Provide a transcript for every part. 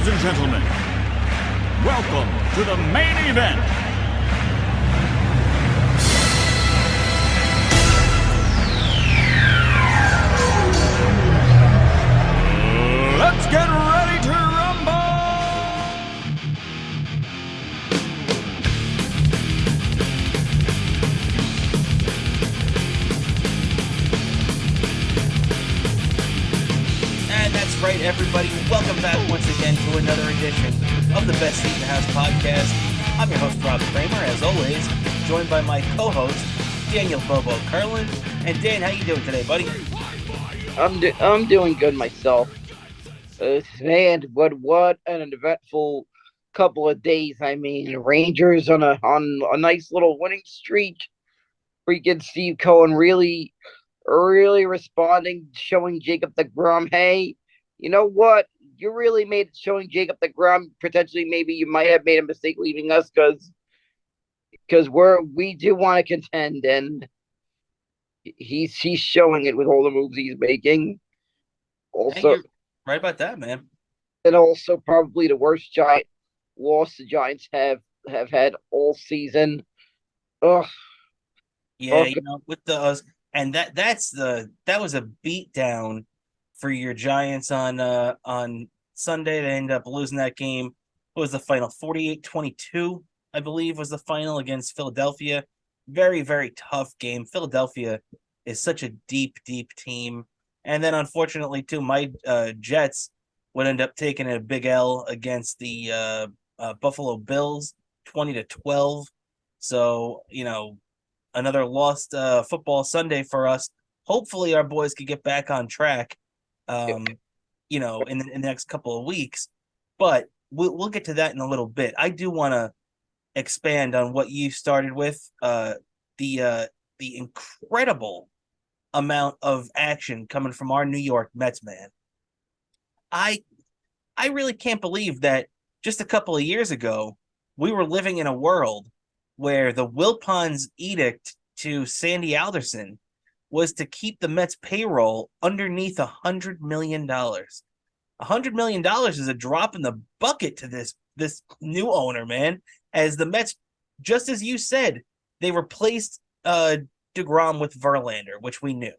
Ladies and gentlemen, welcome to the main event. Let's get ready to rumble! And that's right, everybody. Welcome back once again to another edition of the Best Seat in the House podcast. I'm your host, Rob Cramer, as always, joined by my co-host, Daniel Bobo Kurlan. And Dan, how you doing today, buddy? I'm doing good myself. Man, what an eventful couple of days. I mean, Rangers on a nice little winning streak. Freaking Steve Cohen really responding, showing Jacob deGrom, hey, you know what? You really made it, showing Jacob deGrom. Potentially, maybe you might have made a mistake leaving us because we do want to contend, and he's showing it with all the moves he's making. Also, you're right about that, man. And also probably the worst Giant loss the Giants have had all season. Ugh. Yeah, with the and that was a beat down for your Giants on Sunday. They ended up losing that game. What was the final? 48-22, I believe, was the final against Philadelphia. Very, very tough game. Philadelphia is such a deep, deep team. And then, unfortunately, too, my Jets would end up taking a big L against the Buffalo Bills, 20-12. So, another lost football Sunday for us. Hopefully, our boys could get back on track, in the next couple of weeks. But we'll get to that in a little bit. I do want to expand on what you started with, the incredible amount of action coming from our New York Mets, man. I really can't believe that just a couple of years ago, we were living in a world where the Wilpons edict to Sandy Alderson was to keep the Mets payroll underneath $100 million. $100 million is a drop in the bucket to this new owner, man. As the Mets, just as you said, they replaced deGrom with Verlander, which we knew.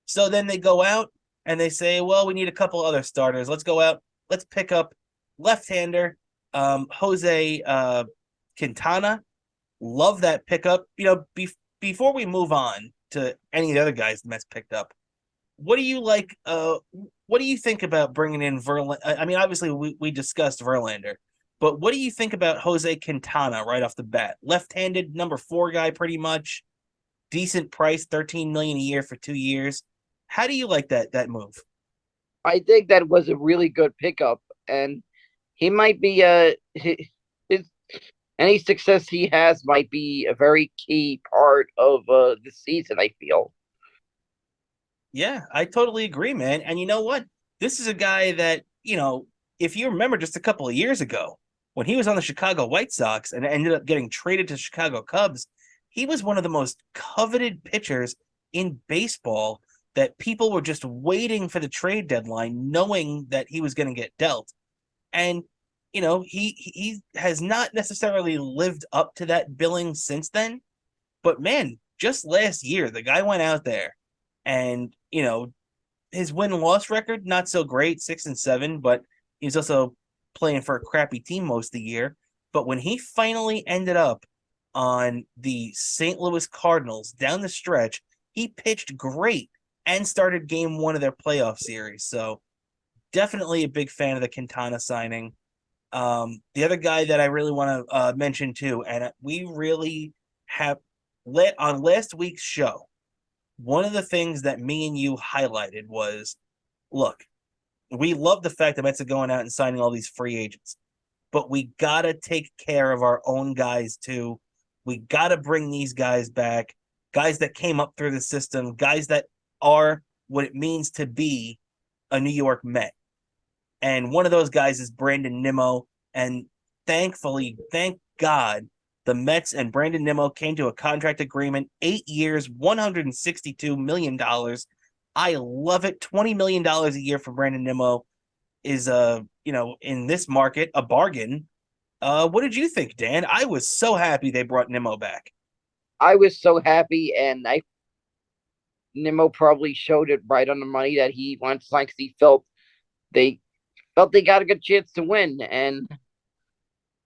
So then they go out and they say, well, we need a couple other starters. Let's go out. Let's pick up left-hander Jose Quintana. Love that pickup. Before we move on to any of the other guys the Mets picked up, what do you like? What do you think about bringing in Verlander? I mean, obviously we discussed Verlander, but what do you think about Jose Quintana right off the bat? Left-handed number 4 guy, pretty much. Decent price, $13 million a year for 2 years. How do you like that move? I think that was a really good pickup, and he might be any success he has might be a very key part of the season, I feel. Yeah, I totally agree, man. And you know what? This is a guy that, if you remember just a couple of years ago, when he was on the Chicago White Sox and ended up getting traded to Chicago Cubs, he was one of the most coveted pitchers in baseball that people were just waiting for the trade deadline, knowing that he was going to get dealt. And, he has not necessarily lived up to that billing since then. But, man, just last year, the guy went out there and, his win-loss record, not so great, 6-7, but he's also playing for a crappy team most of the year. But when he finally ended up on the St. Louis Cardinals down the stretch, he pitched great and started game 1 of their playoff series. So definitely a big fan of the Quintana signing. The other guy that I really want to mention too, and we really have on last week's show, one of the things that me and you highlighted was, look, we love the fact that Mets are going out and signing all these free agents, but we got to take care of our own guys too. We got to bring these guys back, guys that came up through the system, guys that are what it means to be a New York Met. And one of those guys is Brandon Nimmo. And thankfully, thank God, the Mets and Brandon Nimmo came to a contract agreement, 8 years, $162 million. I love it. $20 million a year for Brandon Nimmo. is in this market a bargain. What did you think, Dan? I was so happy they brought Nimmo back. I was so happy, and Nimmo probably showed it right on the money that he wanted to sign because he they felt they got a good chance to win, and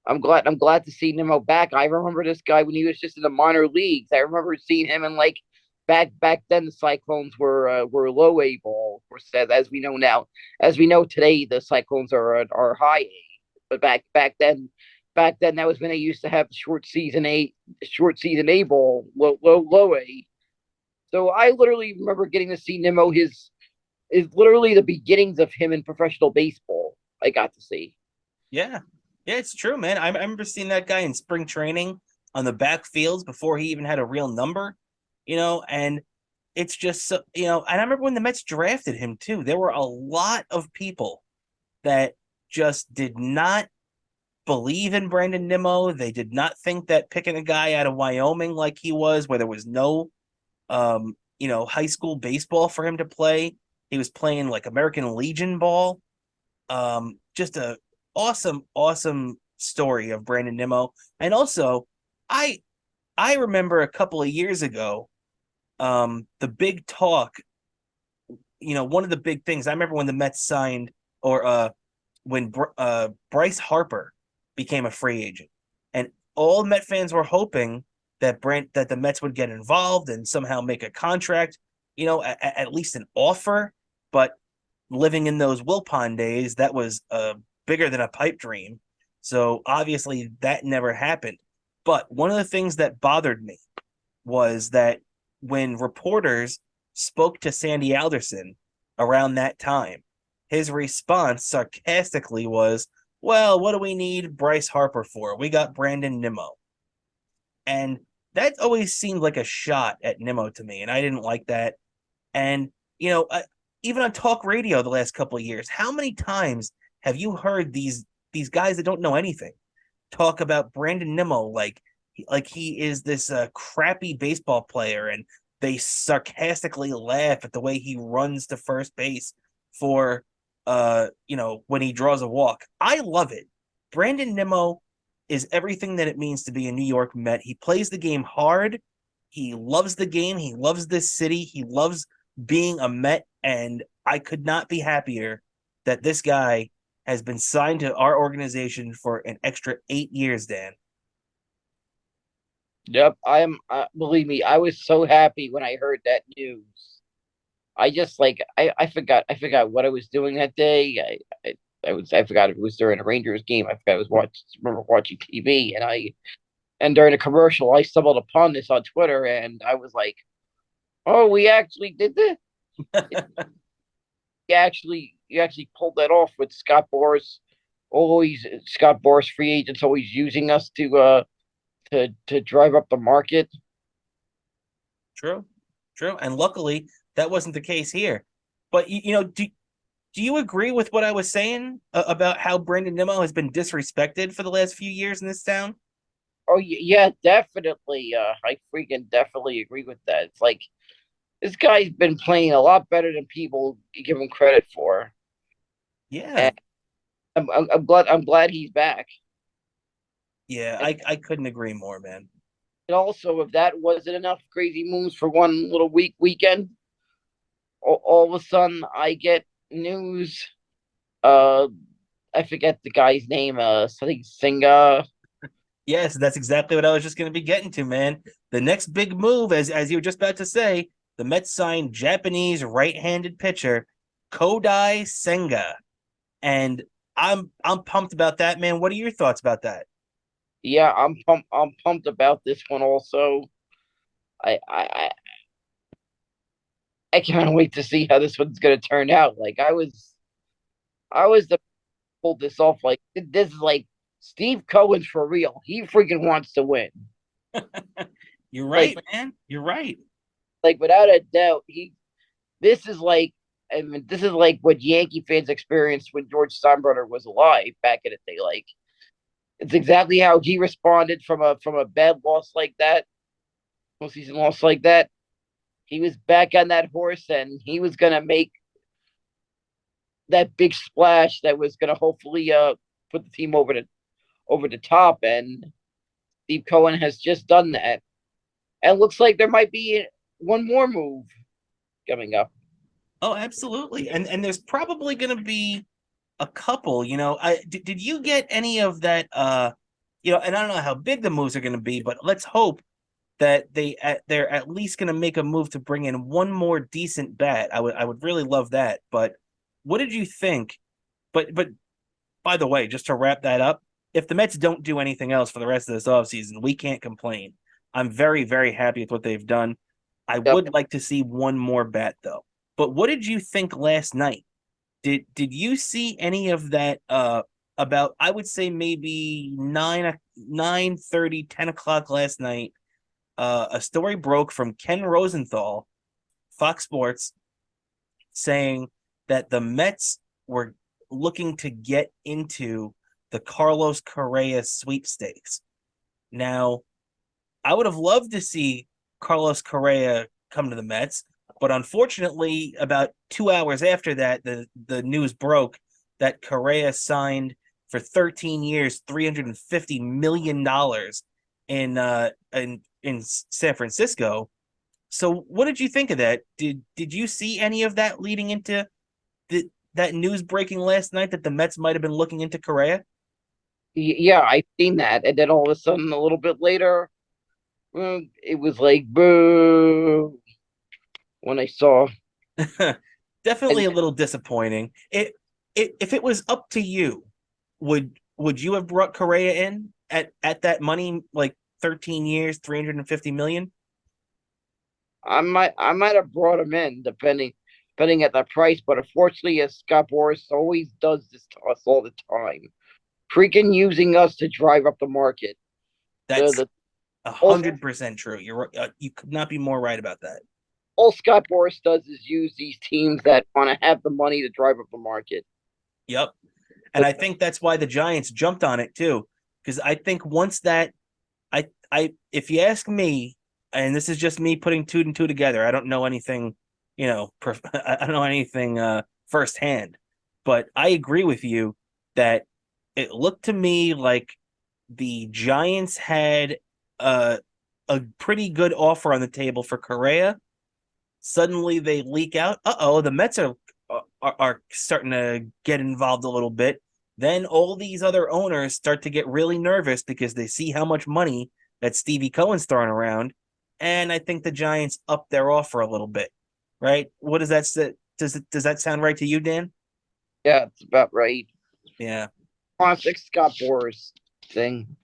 I'm glad to see Nimmo back. I remember this guy when he was just in the minor leagues. I remember seeing him in like back then the Cyclones were low A ball, or says as we know now. As we know today, the Cyclones are high A. But back then that was when they used to have the short season A ball, low A. So I literally remember getting to see Nimmo. His is literally the beginnings of him in professional baseball. I got to see. Yeah. Yeah, it's true, man. I remember seeing that guy in spring training on the backfields before he even had a real number, and it's just so, and I remember when the Mets drafted him too. There were a lot of people that just did not believe in Brandon Nimmo. They did not think that picking a guy out of Wyoming like he was, where there was no high school baseball for him to play. He was playing like American Legion ball. Just a awesome story of Brandon Nimmo. And also, I I remember a couple of years ago, the big talk, one of the big things, I remember when the Mets signed or when Bryce Harper became a free agent. And all Met fans were hoping that the Mets would get involved and somehow make a contract, at least an offer. But living in those Wilpon days, that was bigger than a pipe dream. So obviously that never happened. But one of the things that bothered me was that when reporters spoke to Sandy Alderson around that time, his response sarcastically was, well, what do we need Bryce Harper for? We got Brandon Nimmo. And that always seemed like a shot at Nimmo to me, and I didn't like that. And, even on talk radio the last couple of years, how many times have you heard these guys that don't know anything talk about Brandon Nimmo like he is this crappy baseball player, and they sarcastically laugh at the way he runs to first base for when he draws a walk. I love it. Brandon Nimmo is everything that it means to be a New York Met. He plays the game hard. He loves the game. He loves this city. He loves being a Met, and I could not be happier that this guy has been signed to our organization for an extra 8 years, Dan. Yep, I am. Believe me, I was so happy when I heard that news. I just like I forgot what I was doing that day. I forgot if it was during a Rangers game. I forgot I was remember watching TV, and during a commercial I stumbled upon this on Twitter, and I was like, "Oh, we actually did this. You actually pulled that off with Scott Boras. Always Scott Boras free agents always using us to drive up the market." True, true, and luckily that wasn't the case here. But do you agree with what I was saying about how Brandon Nimmo has been disrespected for the last few years in this town? Oh yeah, definitely. I freaking definitely agree with that. It's like this guy's been playing a lot better than people give him credit for. Yeah, And I'm glad he's back. yeah, And, I couldn't agree more, man. and also, if that wasn't enough crazy moves for one little weekend, all of a sudden I get news. Uh, I forget the guy's name. Something Senga. Yes, that's exactly what I was just going to be getting to, man. The next big move, as you were just about to say, the Mets signed Japanese right-handed pitcher Kodai Senga, and I'm pumped about that, man. What are your thoughts about that? Yeah, I'm pumped about this one also. I I I, I can't wait to see how this one's gonna turn out. Like I was the pulled this off. Like this is like Steve Cohen's for real. He freaking wants to win. You're Like right, man. You're right. like without a doubt, he. This is like. I mean, this is like what Yankee fans experienced when George Steinbrenner was alive back in the day. Like it's exactly how he responded from a bad loss like that, postseason loss like that. He was back on that horse, and he was gonna make that big splash that was going to hopefully put the team over the top, and Steve Cohen has just done that. And it looks like there might be one more move coming up. Oh, absolutely. And there's probably going to be a couple, did you get any of that and I don't know how big the moves are going to be, but let's hope that they're at least going to make a move to bring in one more decent bat. I would really love that. But what did you think? But by the way, just to wrap that up, if the Mets don't do anything else for the rest of this offseason, we can't complain. I'm very, very happy with what they've done. I Yep. would like to see one more bat though. But what did you think last night? Did you see any of that about, I would say maybe 9:30, 10 o'clock last night? A story broke from Ken Rosenthal, Fox Sports, saying that the Mets were looking to get into the Carlos Correa sweepstakes. Now, I would have loved to see Carlos Correa come to the Mets, but unfortunately, about 2 hours after that, the news broke that Correa signed for 13 years, $350 million in San Francisco. So, what did you think of that? Did you see any of that leading into that news breaking last night that the Mets might have been looking into Correa? Yeah, I've seen that. And then all of a sudden, a little bit later, it was like, boo, when I saw. Definitely And a little disappointing. If it was up to you, would you have brought Correa in at that money, like 13 years, 350 million? I might have brought him in, depending at the price. But unfortunately, as Scott Boras always does this to us all the time, freaking using us to drive up the market. That's The all, 100% true. You could not be more right about that. all Scott Boras does is use these teams that want to have the money to drive up the market. Yep. And I think that's why the Giants jumped on it too. Because I think once that if you ask me, and this is just me putting two and two together, I don't know anything, I don't know anything firsthand, but I agree with you that it looked to me like the Giants had a pretty good offer on the table for Correa. Suddenly they leak out. The Mets are starting to get involved a little bit. Then all these other owners start to get really nervous because they see how much money that Stevie Cohen's throwing around, and I think the Giants up their offer a little bit. Right? What does that say? Does that sound right to you, Dan? Yeah, it's about right. Yeah. Classic Scott Boras thing.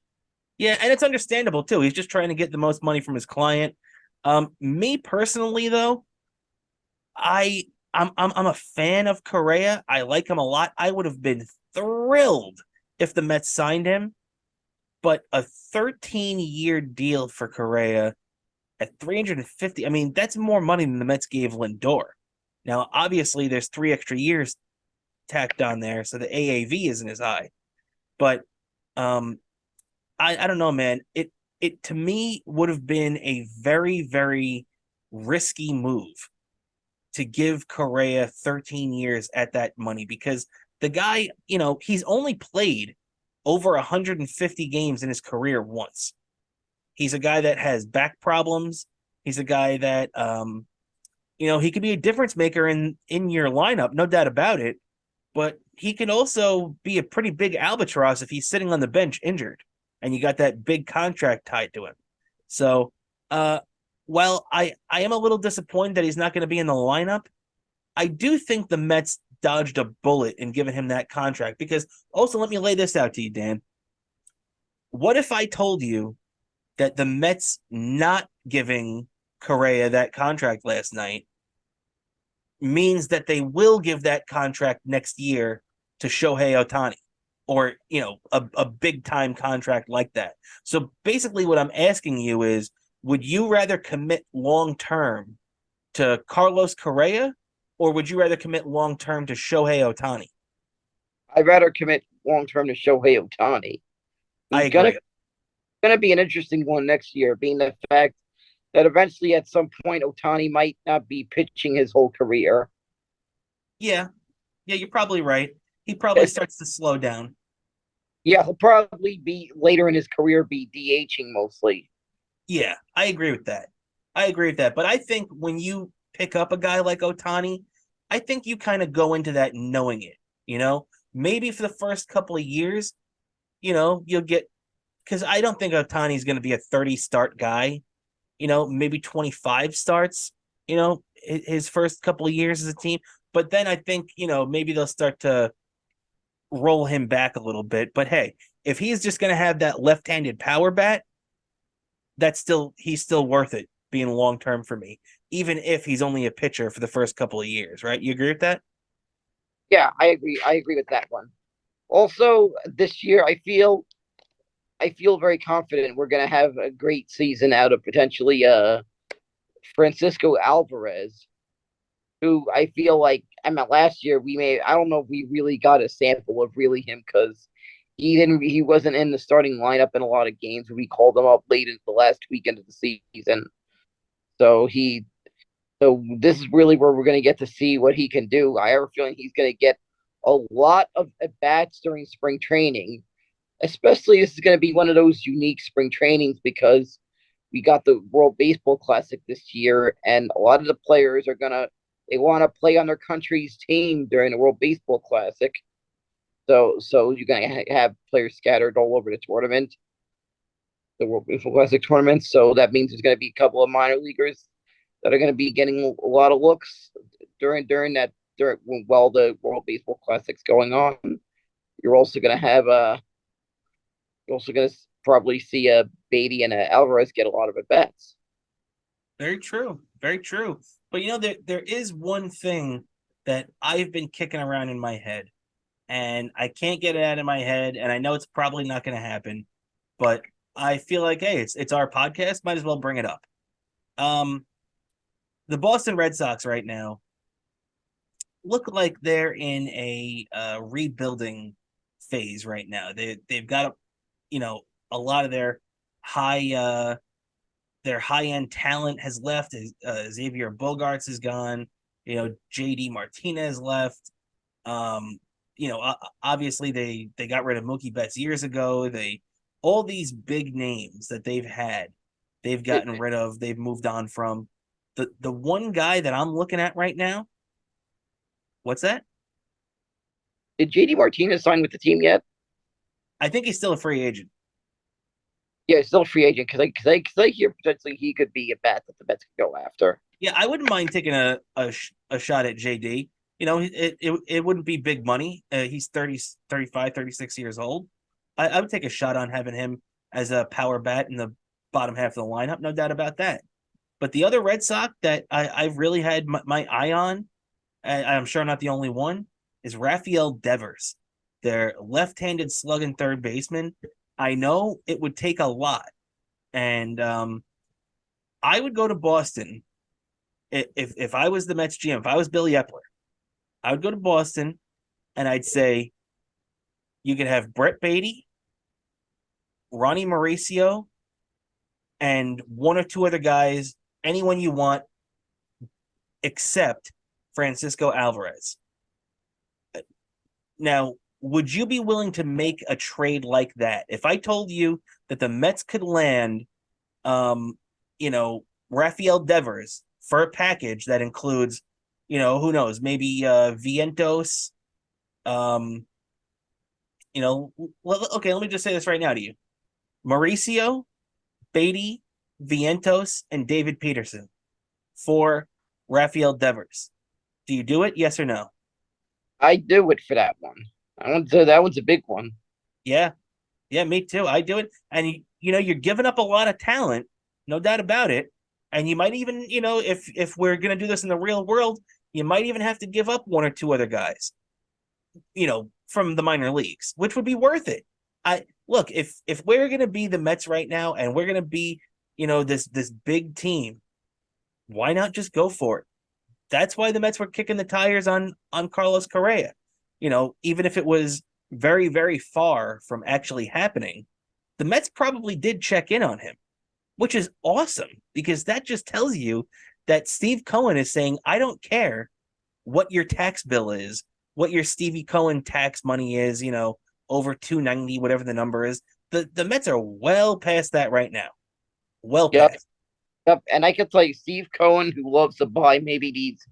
Yeah, and it's understandable too. He's just trying to get the most money from his client. Me personally, though, I'm a fan of Correa. I like him a lot. I would have been thrilled if the Mets signed him, but a 13-year deal for Correa at 350, I mean, that's more money than the Mets gave Lindor. Now, obviously, there's 3 extra years tacked on there, so the AAV isn't as high. But I don't know, man. It to me would have been a very, very risky move to give Correa 13 years at that money because the guy, he's only played over 150 games in his career once. He's a guy that has back problems. He's a guy that he could be a difference maker in your lineup, no doubt about it. But he can also be a pretty big albatross if he's sitting on the bench injured and you got that big contract tied to him. So, while I am a little disappointed that he's not going to be in the lineup, I do think the Mets dodged a bullet in giving him that contract because also let me lay this out to you, Dan. What if I told you that the Mets not giving Correa that contract last night means that they will give that contract next year to Shohei Ohtani or, a big time contract like that. So basically what I'm asking you is, would you rather commit long term to Carlos Correa or would you rather commit long term to Shohei Ohtani? I'd rather commit long term to Shohei Ohtani. I He's agree. gonna be an interesting one next year, being the fact that eventually at some point Ohtani might not be pitching his whole career. Yeah. Yeah, you're probably right. He probably starts to slow down. Yeah, he'll probably be later in his career be DHing mostly. Yeah, I agree with that. I agree with that. But I think when you pick up a guy like Otani, I think you kind of go into that knowing it, you know? Maybe for the first couple of years, you'll get because I don't think Otani's going to be a 30 start guy, maybe 25 starts, his first couple of years as a team. But then I think, maybe they'll start to roll him back a little bit. But hey, if he's just going to have that left handed power bat, he's still worth it being long term for me, even if he's only a pitcher for the first couple of years, right? You agree with that? Yeah, I agree. I agree with that one. Also, this year I feel very confident we're gonna have a great season out of potentially Francisco Alvarez, who I feel like last year I don't know if we really got a sample of really him because he wasn't in the starting lineup in a lot of games. We called him up late in the last weekend of the season. So this is really where we're gonna get to see what he can do. I have a feeling he's gonna get a lot of at bats during spring training. Especially this is gonna be one of those unique spring trainings because we got the World Baseball Classic this year, and a lot of the players they want to play on their country's team during the World Baseball Classic. So you're gonna have players scattered all over the tournament, the World Baseball Classic tournament. So that means there's gonna be a couple of minor leaguers that are gonna be getting a lot of looks while the World Baseball Classic's going on. You're also gonna have you're also gonna probably see a Beatty and a Alvarez get a lot of at bats. Very true. Very true. But there is one thing that I've been kicking around in my head, and I can't get it out of my head, and I know it's probably not going to happen, but I feel like, hey, it's our podcast, might as well bring it up. The Boston Red Sox right now look like they're in a rebuilding phase right now. They've got a lot of their high end talent has left. Xavier Bogarts is gone. JD Martinez left. Obviously they got rid of Mookie Betts years ago. All these big names that they've gotten rid of. They've moved on from. The one guy that I'm looking at right now. What's that? Did JD Martinez sign with the team yet? I think he's still a free agent. Yeah, he's still a free agent because I hear potentially he could be a bat that the Mets could go after. Yeah, I wouldn't mind taking a shot at JD. It wouldn't be big money. He's 30, 35, 36 years old. I would take a shot on having him as a power bat in the bottom half of the lineup, no doubt about that. But the other Red Sox that I've really had my eye on, and I'm sure I'm not the only one, is Rafael Devers, their left-handed slugging third baseman. I know it would take a lot, and I would go to Boston if I was the Mets GM. If I was Billy Epler, I would go to Boston, and I'd say you could have Brett Beatty, Ronnie Mauricio, and one or two other guys, anyone you want, except Francisco Alvarez. Now, would you be willing to make a trade like that? If I told you that the Mets could land, Rafael Devers for a package that includes, who knows, maybe Vientos. Okay, let me just say this right now to you. Mauricio, Beatty, Vientos, and David Peterson for Rafael Devers. Do you do it? Yes or no? I do it for that one. That one's a big one. Yeah. Yeah, me too. I do it. And, you're giving up a lot of talent, no doubt about it. And you might even, if we're going to do this in the real world, you might even have to give up one or two other guys, from the minor leagues, which would be worth it. Look, if we're going to be the Mets right now and we're going to be, this big team, why not just go for it? That's why the Mets were kicking the tires on Carlos Correa. Even if it was very, very far from actually happening, the Mets probably did check in on him, which is awesome because that just tells you that Steve Cohen is saying, I don't care what your tax bill is. what your Stevie Cohen tax money is, over 290, whatever the number is. The Mets are well past that right now. Well Yep. past. Yep. And I can tell you, Steve Cohen, who loves to buy maybe these,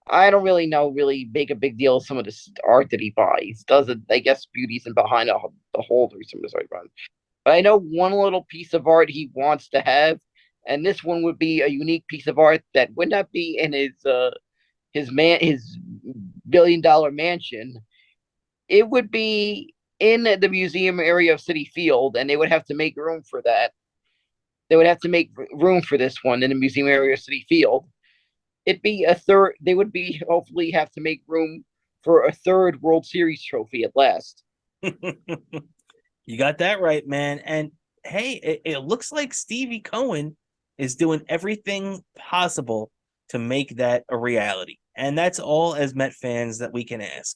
I don't really know, really make a big deal of some of this art that he buys. Doesn't, I guess, beauty's in behind the holder, some of this run. But I know one little piece of art he wants to have, and this one would be a unique piece of art that would not be in his $1 billion mansion. It would be in the museum area of City Field, and they would have to make room for that. They would have to make room for this one in the museum area of City Field. It'd be a third. They would be hopefully have to make room for a third World Series trophy at last. You got that right, man. And hey, it looks like Stevie Cohen is doing everything possible to make that a reality. And that's all as Met fans that we can ask.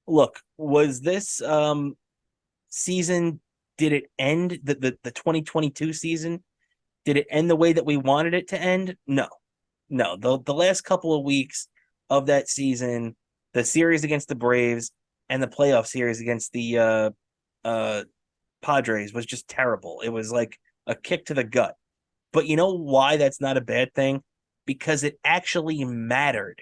Look, was this season, did it end the 2022 season? Did it end the way that we wanted it to end? No. The last couple of weeks of that season, the series against the Braves and the playoff series against the Padres was just terrible. It was like a kick to the gut. But you know why that's not a bad thing? Because it actually mattered.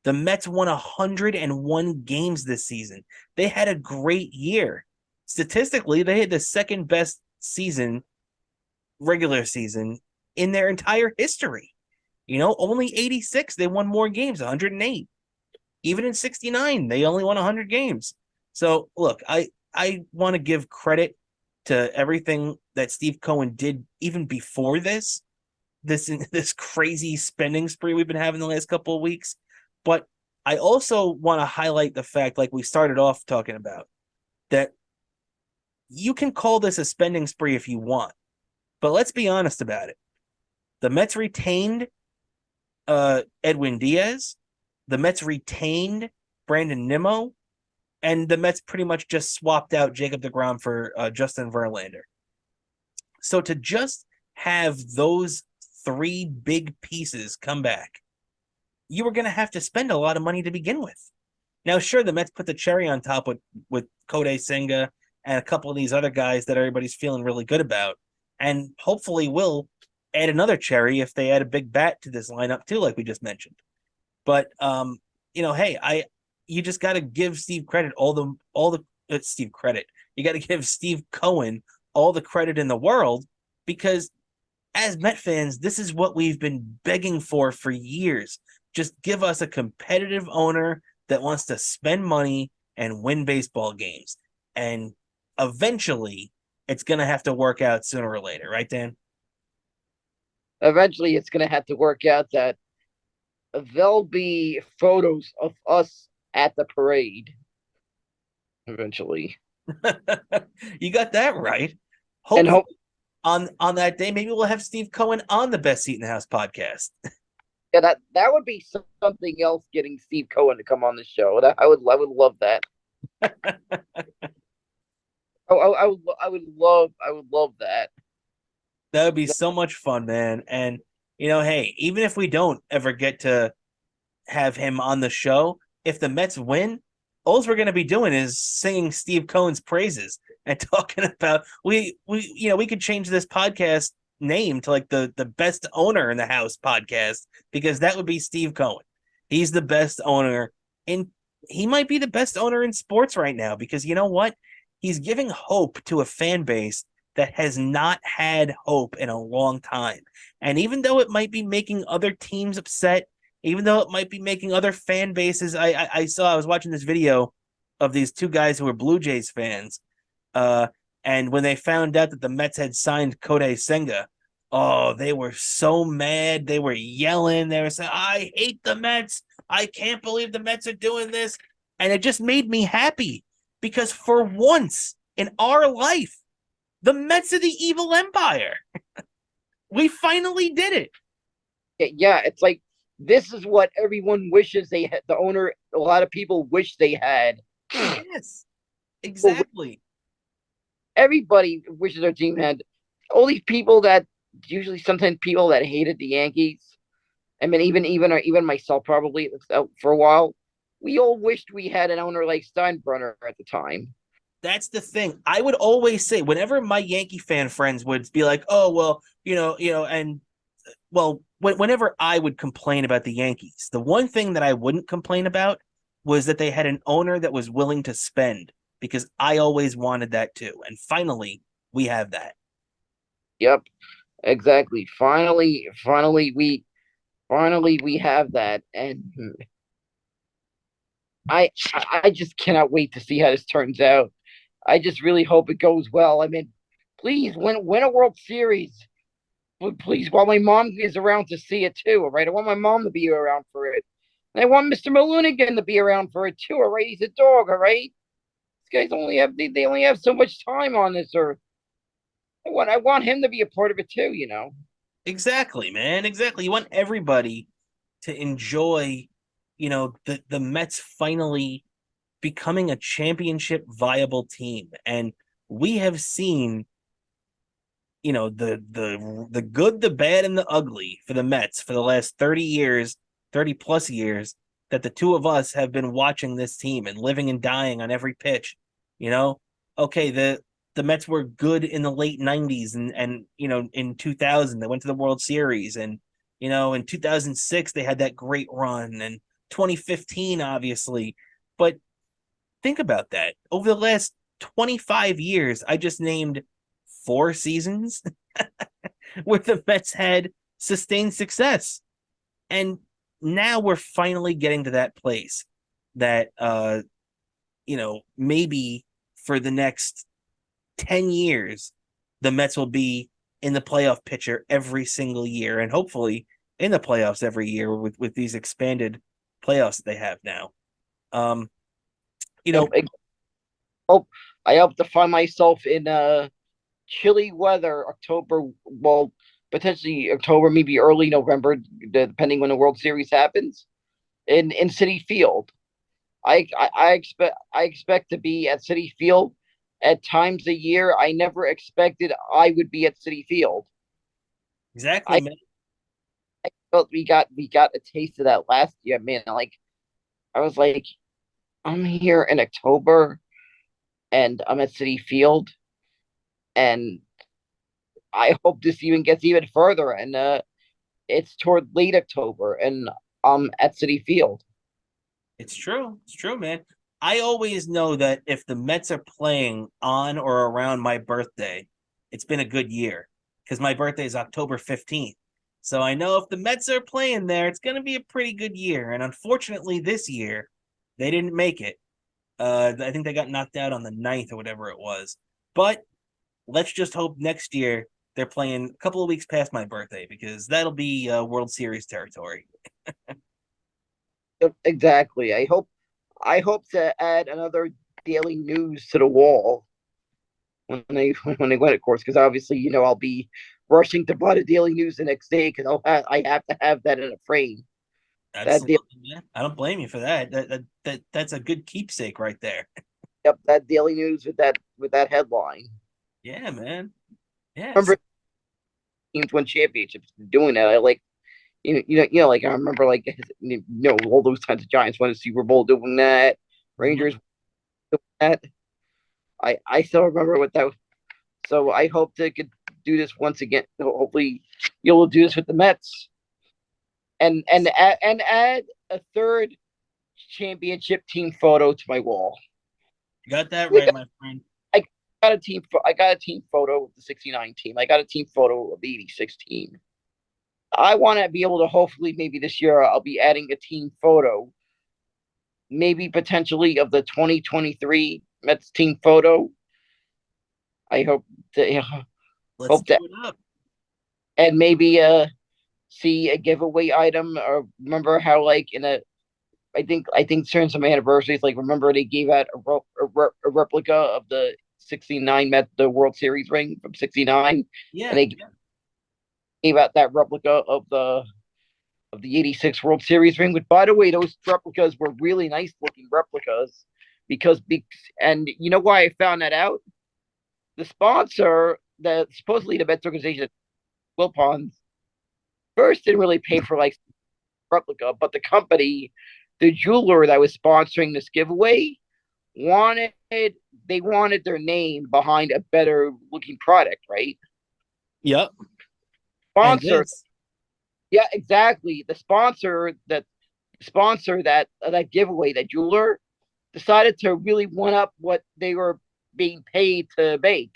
The Mets won 101 games this season. They had a great year. Statistically, they had the second best regular season in their entire history. Only 86, they won more games, 108. Even in 69, they only won 100 games. So, look, I want to give credit to everything that Steve Cohen did even before this crazy spending spree we've been having the last couple of weeks. But I also want to highlight the fact, like we started off talking about, that you can call this a spending spree if you want. But let's be honest about it. The Mets retained Edwin Diaz. The Mets retained Brandon Nimmo. And the Mets pretty much just swapped out Jacob deGrom for Justin Verlander. So to just have those three big pieces come back, you were going to have to spend a lot of money to begin with. Now, sure, the Mets put the cherry on top with Kodai Senga and a couple of these other guys that everybody's feeling really good about. And hopefully will add another cherry if they add a big bat to this lineup too, like we just mentioned. But, hey, you just got to give Steve credit, Steve credit. You got to give Steve Cohen all the credit in the world, because as Met fans, this is what we've been begging for years. Just give us a competitive owner that wants to spend money and win baseball games. And eventually, it's going to have to work out sooner or later, right, Dan? Eventually, it's going to have to work out that there'll be photos of us at the parade. Eventually. You got that right. Hopefully, on that day, maybe we'll have Steve Cohen on the Best Seat in the House podcast. Yeah, that would be something else. Getting Steve Cohen to come on the show, I would love that. I would love that. That would be so much fun, man. And hey, even if we don't ever get to have him on the show, if the Mets win, all we're going to be doing is singing Steve Cohen's praises and talking about we could change this podcast name to like the Best Owner in the House podcast, because that would be Steve Cohen. He's the best owner he might be the best owner in sports right now, because you know what? He's giving hope to a fan base that has not had hope in a long time. And even though it might be making other teams upset, even though it might be making other fan bases, I was watching this video of these two guys who were Blue Jays fans. And when they found out that the Mets had signed Kodai Senga, oh, they were so mad. They were yelling. They were saying, I hate the Mets. I can't believe the Mets are doing this. And it just made me happy, because for once in our life, the Mets are the evil empire. We finally did it. Yeah, it's like, this is what everyone wishes they had. The owner, a lot of people wish they had. Yes, exactly. Everybody wishes their team had. All these people that usually sometimes people that hated the Yankees. I mean, even myself probably for a while. we all wished we had an owner like Steinbrenner at the time. That's the thing. I would always say whenever my Yankee fan friends would be like, "Oh, well, and whenever I would complain about the Yankees, the one thing that I wouldn't complain about was that they had an owner that was willing to spend because I always wanted that too. And finally, we have that. Yep, exactly. Finally we have that, and I just cannot wait to see how this turns out. I just really hope it goes well. I mean, please win a World Series. Please, while my mom is around to see it too. All right, I want my mom to be around for it, and I want Mr. Malunigan to be around for it too. All right, he's a dog. All right, these guys only have they only have so much time on this earth. I want him to be a part of it too. Exactly, man. Exactly. You want everybody to enjoy, the Mets finally becoming a championship viable team. And we have seen, the good, the bad, and the ugly for the Mets for the last 30 years, 30 plus years that the two of us have been watching this team and living and dying on every pitch. You know, okay, the Mets were good in the late 90s and in 2000 they went to the World Series, and in 2006 they had that great run, and 2015 obviously. But think about that. Over the last 25 years, I just named 4 seasons where the Mets had sustained success. And now we're finally getting to that place that maybe for the next 10 years the Mets will be in the playoff picture every single year, and hopefully in the playoffs every year with these expanded playoffs that they have now. You know, I hope I hope to find myself in chilly weather, October. Well, potentially October, maybe early November, depending when the World Series happens. In City Field, I expect to be at City Field at times a year I never expected I would be at City Field. exactly, I man. felt we got a taste of that last year, man. Like I was like, I'm here in October and I'm at City Field, and I hope this even gets even further. And it's toward late October, and I'm at City Field. It's true. It's true, man. I always know that if the Mets are playing on or around my birthday, it's been a good year because my birthday is October 15th. So I know if the Mets are playing there, it's going to be a pretty good year. And unfortunately, this year, they didn't make it. I think they got knocked out on the 9th or whatever it was. But let's just hope next year they're playing a couple of weeks past my birthday because that'll be World Series territory. Exactly. I hope to add another daily news to the wall when they win, of course, because obviously I'll be rushing to buy the daily news the next day because I have to have that in a frame. That daily, Absolutely, man. I don't blame you for that. That's a good keepsake right there. yep, that daily news with that headline. Yeah, man. Yes. Remember teams win championships doing that. I like like I remember like all those times the Giants won a Super Bowl doing that. Rangers Mhm. doing that. I still remember what that was. So I hope they could do this once again. Hopefully, you'll do this with the Mets and add a third championship team photo to my wall. You got that right, my friend. I got a team photo of the '69 team. I got a team photo of the '86 team. I want to be able to hopefully maybe this year I'll be adding a team photo, maybe potentially of the 2023 Mets team photo. I Let's hope do to it up. and maybe see a giveaway item, or remember how like in a I think during some anniversaries, like remember they gave out a replica of the '69 Met the World Series ring from '69, and Yeah, they yeah. gave out that replica of the '86 World Series ring. But by the way, those replicas were really nice looking replicas and you know why I found that out? The sponsor, the supposedly the Mets organization, Wilpons, first didn't really pay for like replica, but the company the jeweler that was sponsoring this giveaway wanted they wanted their name behind a better looking product, right? Yep. And Sponsor, this, yeah, exactly. The sponsor that giveaway, that jeweler, decided to really one up what they were being paid to make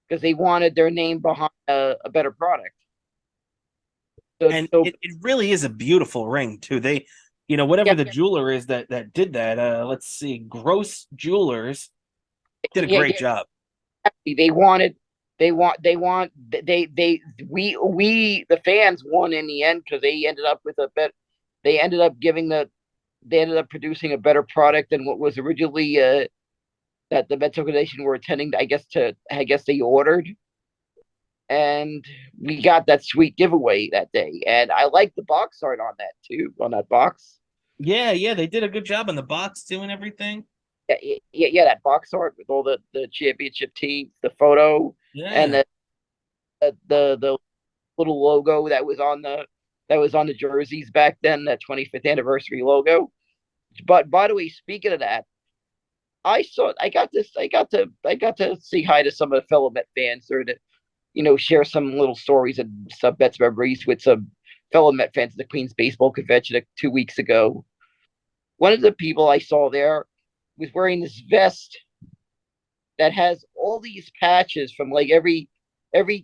because they wanted their name behind a better product. and So it really is a beautiful ring too. They, yeah, whatever the jeweler is that did that. Let's see, Gross Jewelers did a yeah, great yeah. job. They wanted, they want, they we the fans won in the end because they ended up with a bet. They ended up giving they ended up producing a better product than what was originally that the Mets organization were attending. I guess they ordered, and we got that sweet giveaway that day. And I like the box art on that too, on that box. Yeah, yeah, they did a good job on the box too and everything. Yeah, yeah, that box art with all the championship teams, the photo, and Yeah, the little logo that was on the jerseys back then, that 25th anniversary logo. But by the way, speaking of that, I got to say hi to some of the fellow Met fans, or to share some little stories and some Mets memories with some fellow Met fans at the Queens Baseball Convention 2 weeks ago. One of the people I saw there was wearing this vest that has all these patches from like every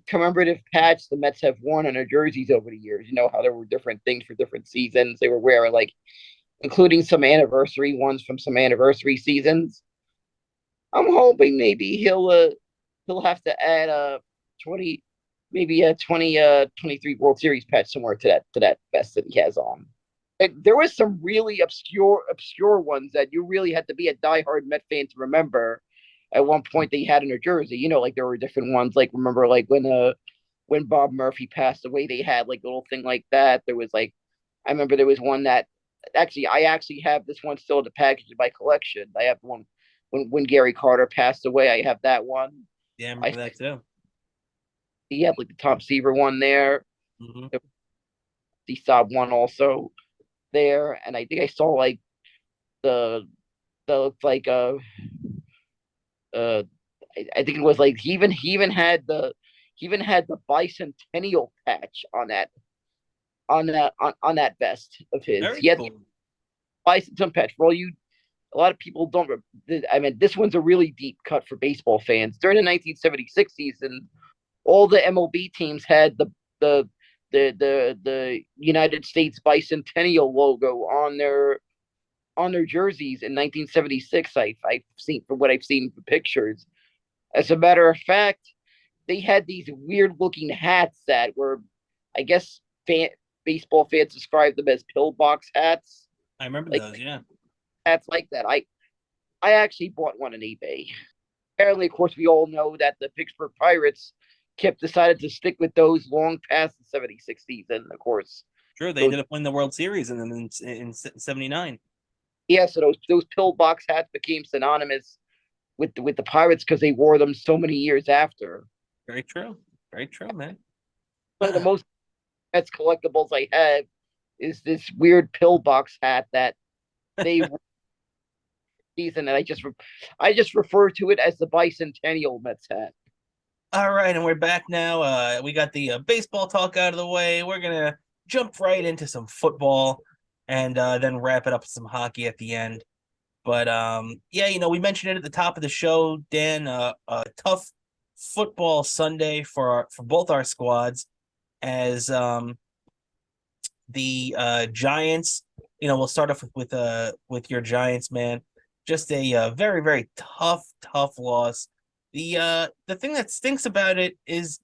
commemorative patch the Mets have worn on their jerseys over the years. You know how there were different things for different seasons they were wearing, like including some anniversary ones from some anniversary seasons. I'm hoping maybe he'll have to add a 20, maybe a 23 World Series patch somewhere to that vest that he has on. And there was some really obscure ones that you really had to be a diehard Met fan to remember. At one point, they had in New Jersey. Like there were different ones. Like remember, like when Bob Murphy passed away, they had like a little thing like that. There was like, I remember there was one that I actually have this one still in the package in my collection. I have one when Gary Carter passed away. I have that one. yeah, I I remember that too. He had like the Tom Seaver one there. Hmm. The Saab one also there, and I think I saw like the looked like uh I think it was like he even had the bicentennial patch on on that vest of his. Very He had the cool. bicentennial patch. For all you A lot of people don't. I mean, this one's a really deep cut for baseball fans. During the 1976 season, all the MLB teams had the the United States bicentennial logo on their jerseys in 1976. I've seen from what I've seen for pictures. As a matter of fact, they had these weird looking hats that were, I guess, baseball fans described them as pillbox hats, I remember like those. Yeah. hats like that. I actually bought one on eBay. Apparently, of course, we all know that the Pittsburgh Pirates kept decided to stick with those long past the 76 season. Of course, Sure, they those ended up winning the World Series in '79. yeah, so those pillbox hats became synonymous with the Pirates because they wore them so many years after. Very true. Very true, man. One of the most Mets collectibles I have is this weird pillbox hat that they season, and I just refer to it as the bicentennial Mets hat. All right, and we're back now. We got the baseball talk out of the way. We're gonna jump right into some football, and then wrap it up with some hockey at the end. But yeah, we mentioned it at the top of the show, Dan. A tough football Sunday for both our squads, as the Giants. We'll start off with your Giants, man. Just a very very tough loss. The thing that stinks about it is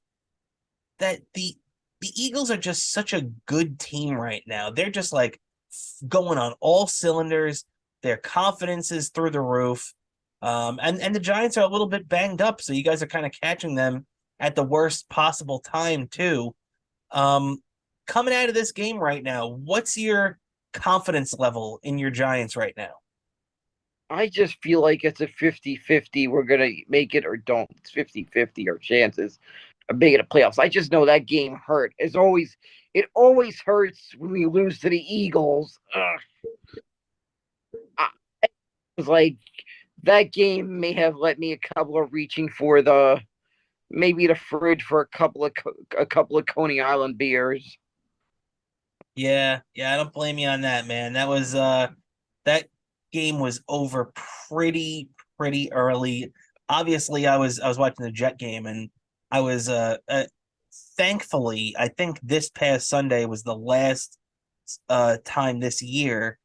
that the Eagles are just such a good team right now. They're just like going on all cylinders. Their confidence is through the roof. And the Giants are a little bit banged up, so you guys are kind of catching them at the worst possible time too. Um, Coming out of this game right now, what's your confidence level in your Giants right now? I just feel like it's a 50-50. We're going to make it or don't. It's 50-50 our chances of making the playoffs. I just know that game hurt. It always hurts when we lose to the Eagles. Ugh. was like that game may have let me a couple of reaching for the maybe the fridge for a couple of Coney Island beers. Yeah, yeah, I don't blame you on that, man. That game was over pretty early. Obviously, I was watching the Jet game, and I was thankfully, I think this past Sunday was the last time this year,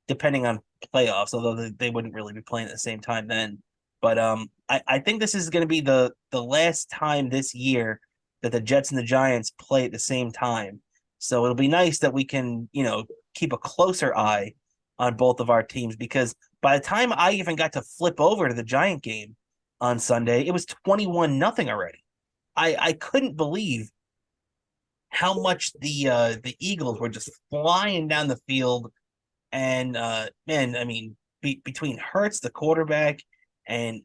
depending on playoffs, although they wouldn't really be playing at the same time then. But I think this is going to be the last time this year that the Jets and the Giants play at the same time. So it'll be nice that we can, keep a closer eye on both of our teams, because by the time I even got to flip over to the Giant game on Sunday, it was 21-0 already. I couldn't believe how much the Eagles were just flying down the field. And man, I mean, between Hurts, the quarterback, and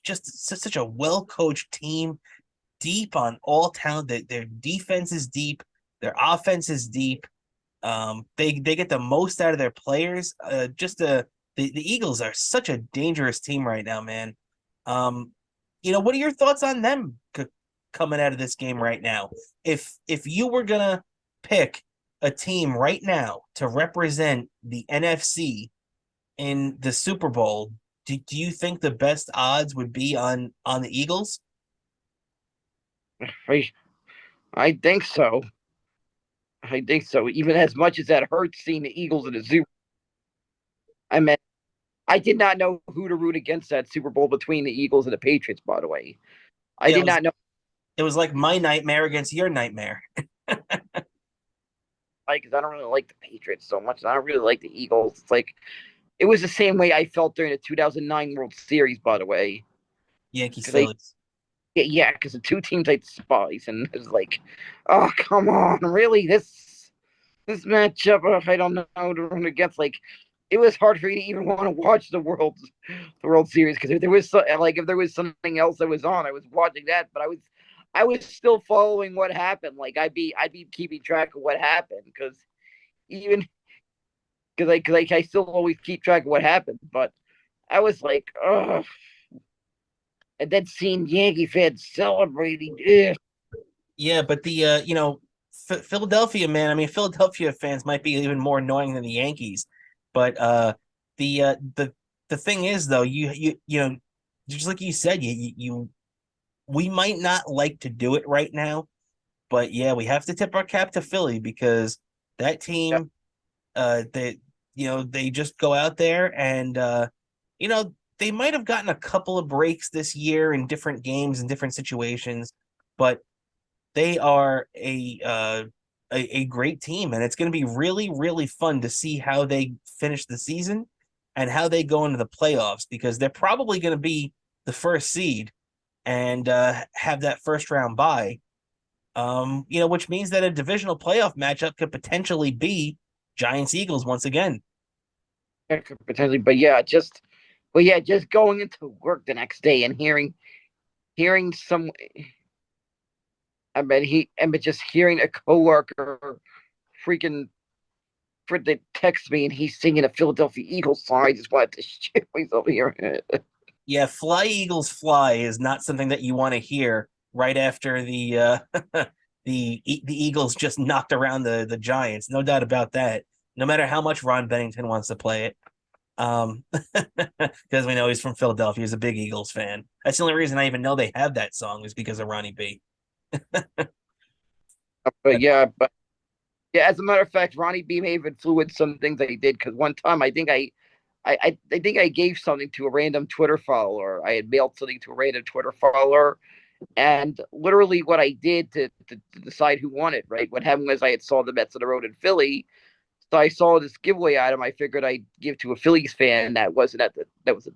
just such a well coached team, deep on all talent. Their defense is deep, their offense is deep. They get the most out of their players. The Eagles are such a dangerous team right now, man. What are your thoughts on them coming out of this game right now? If you were gonna pick a team right now to represent the NFC in the Super Bowl, do you think the best odds would be on the Eagles? I I think so. I think so. Even as much as that hurts seeing the Eagles in the Super, I mean, I did not know who to root against that Super Bowl between the Eagles and the Patriots. By the way, I Yeah, did not know. it was like my nightmare against your nightmare. Because I don't really like the Patriots so much. I don't really like the Eagles. It's like it was the same way I felt during the 2009 World Series. By the way, Yankees because Phillies. yeah, because the two teams I despise, and it's like, oh come on, really this matchup? I don't know who to run against. Like, it was hard for me to even want to watch the World Series because if there was something else that was on, I was watching that, but I was still following what happened. Like I'd be keeping track of what happened because even because I still always keep track of what happened, but I was like, ugh. And then seeing Yankee fans celebrating, ugh. Yeah, but the Philadelphia, man. I mean, Philadelphia fans might be even more annoying than the Yankees. But the thing is, though, just like you said, we might not like to do it right now, but yeah, we have to tip our cap to Philly because that Yeah, team, they just go out there and you know, they might have gotten a couple of breaks this year in different games and different situations, but they are a great team, and it's going to be really fun to see how they finish the season and how they go into the playoffs because they're probably going to be the first seed and have that first round bye. Which means that a divisional playoff matchup could potentially be Giants Eagles once again. potentially, but just going into work the next day and hearing some, but just hearing a coworker freaking for the text me and he's singing a Philadelphia Eagles song. I just wanted to shit myself here. Yeah, fly Eagles fly is not something that you want to hear right after the Eagles just knocked around the Giants. No doubt about that. No matter how much Ron Bennington wants to play it. Because we know he's from Philadelphia. He's a big Eagles fan. That's the only reason I even know they have that song is because of Ronnie B. but yeah, but yeah, as a matter of fact, Ronnie B may have influenced some things that he did because one time I think I gave something to a random Twitter follower. I had mailed something to a random Twitter follower, and literally what I did to decide who won it, right? What happened was I had saw the Mets on the road in Philly, so I saw this giveaway item. I figured I'd give to a Phillies fan that wasn't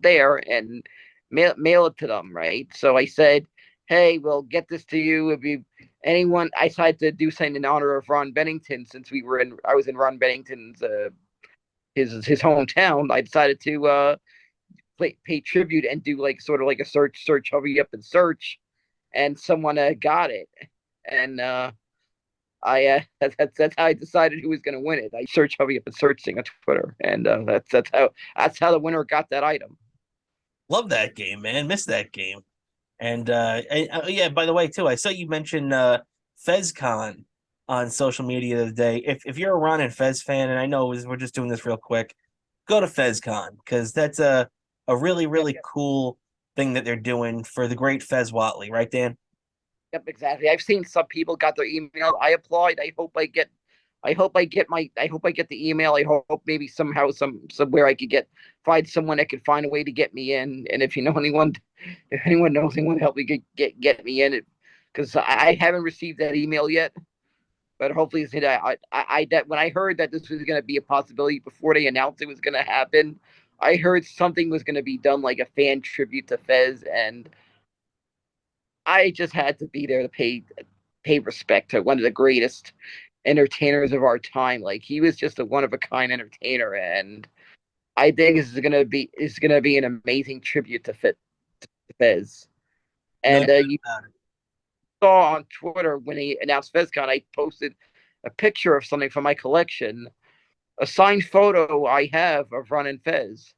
there and mail it to them, right? So I said, "Hey, we'll get this to you if you anyone." I decided to do something in honor of Ron Bennington since I was in Ron Bennington's his hometown. I decided to pay tribute and do like sort of like a search, hurry up and search, and someone got it, and that's how I decided who was going to win it. I searched hurry up and searching on Twitter, and that's how the winner got that item. Love that game, man. Miss that game. Yeah, by the way, too, I saw you mention FezCon on social media the other day. If you're a Ron and Fez fan, and I know we're just doing this real quick, go to FezCon because that's a really really cool thing that they're doing for the great Fez Watley, right, Dan? Yep, exactly. I've seen some people got their email. I applied. I hope I get the email. I hope maybe somehow somewhere I could find someone that could find a way to get me in. And if you know anyone, if anyone knows anyone, help me get me in it, because I haven't received that email yet. But hopefully, that when I heard that this was going to be a possibility before they announced it was going to happen, I heard something was going to be done like a fan tribute to Fez, and I just had to be there to pay respect to one of the greatest entertainers of our time. Like, he was just a one of a kind entertainer, and I think this is gonna be an amazing tribute to Fez. No And doubt you about it. saw on Twitter when he announced FezCon, I posted a picture of something from my collection, a signed photo I have of Ron and Fez.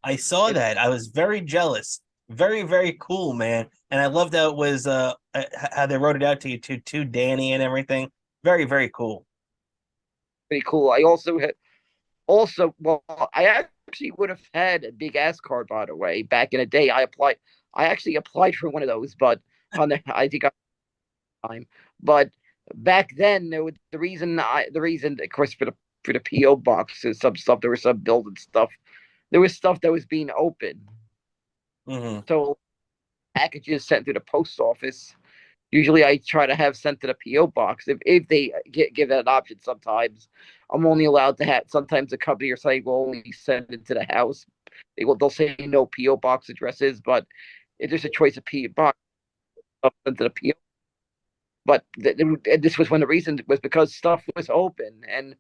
I saw It's that. I was very jealous. Very, very cool, man. And I loved how it was how they wrote it out to you too, Danny and everything. Very, very cool. pretty cool. Well, I actually would have had a big ass card, by the way, back in the day. I actually applied for one of those, but I think time. But back then, the reason, of course, for the PO boxes, some stuff, there was some building stuff. There was stuff that was being open. Hmm. So packages sent to the post office. Usually, I try to have sent to the PO box. If they give that an option, sometimes I'm only allowed to have. Sometimes the company or site will only send it to the house. They'll say no PO box addresses, but if there's a choice of PO box, I'll send to the PO. But this was when the reason was because stuff was open, and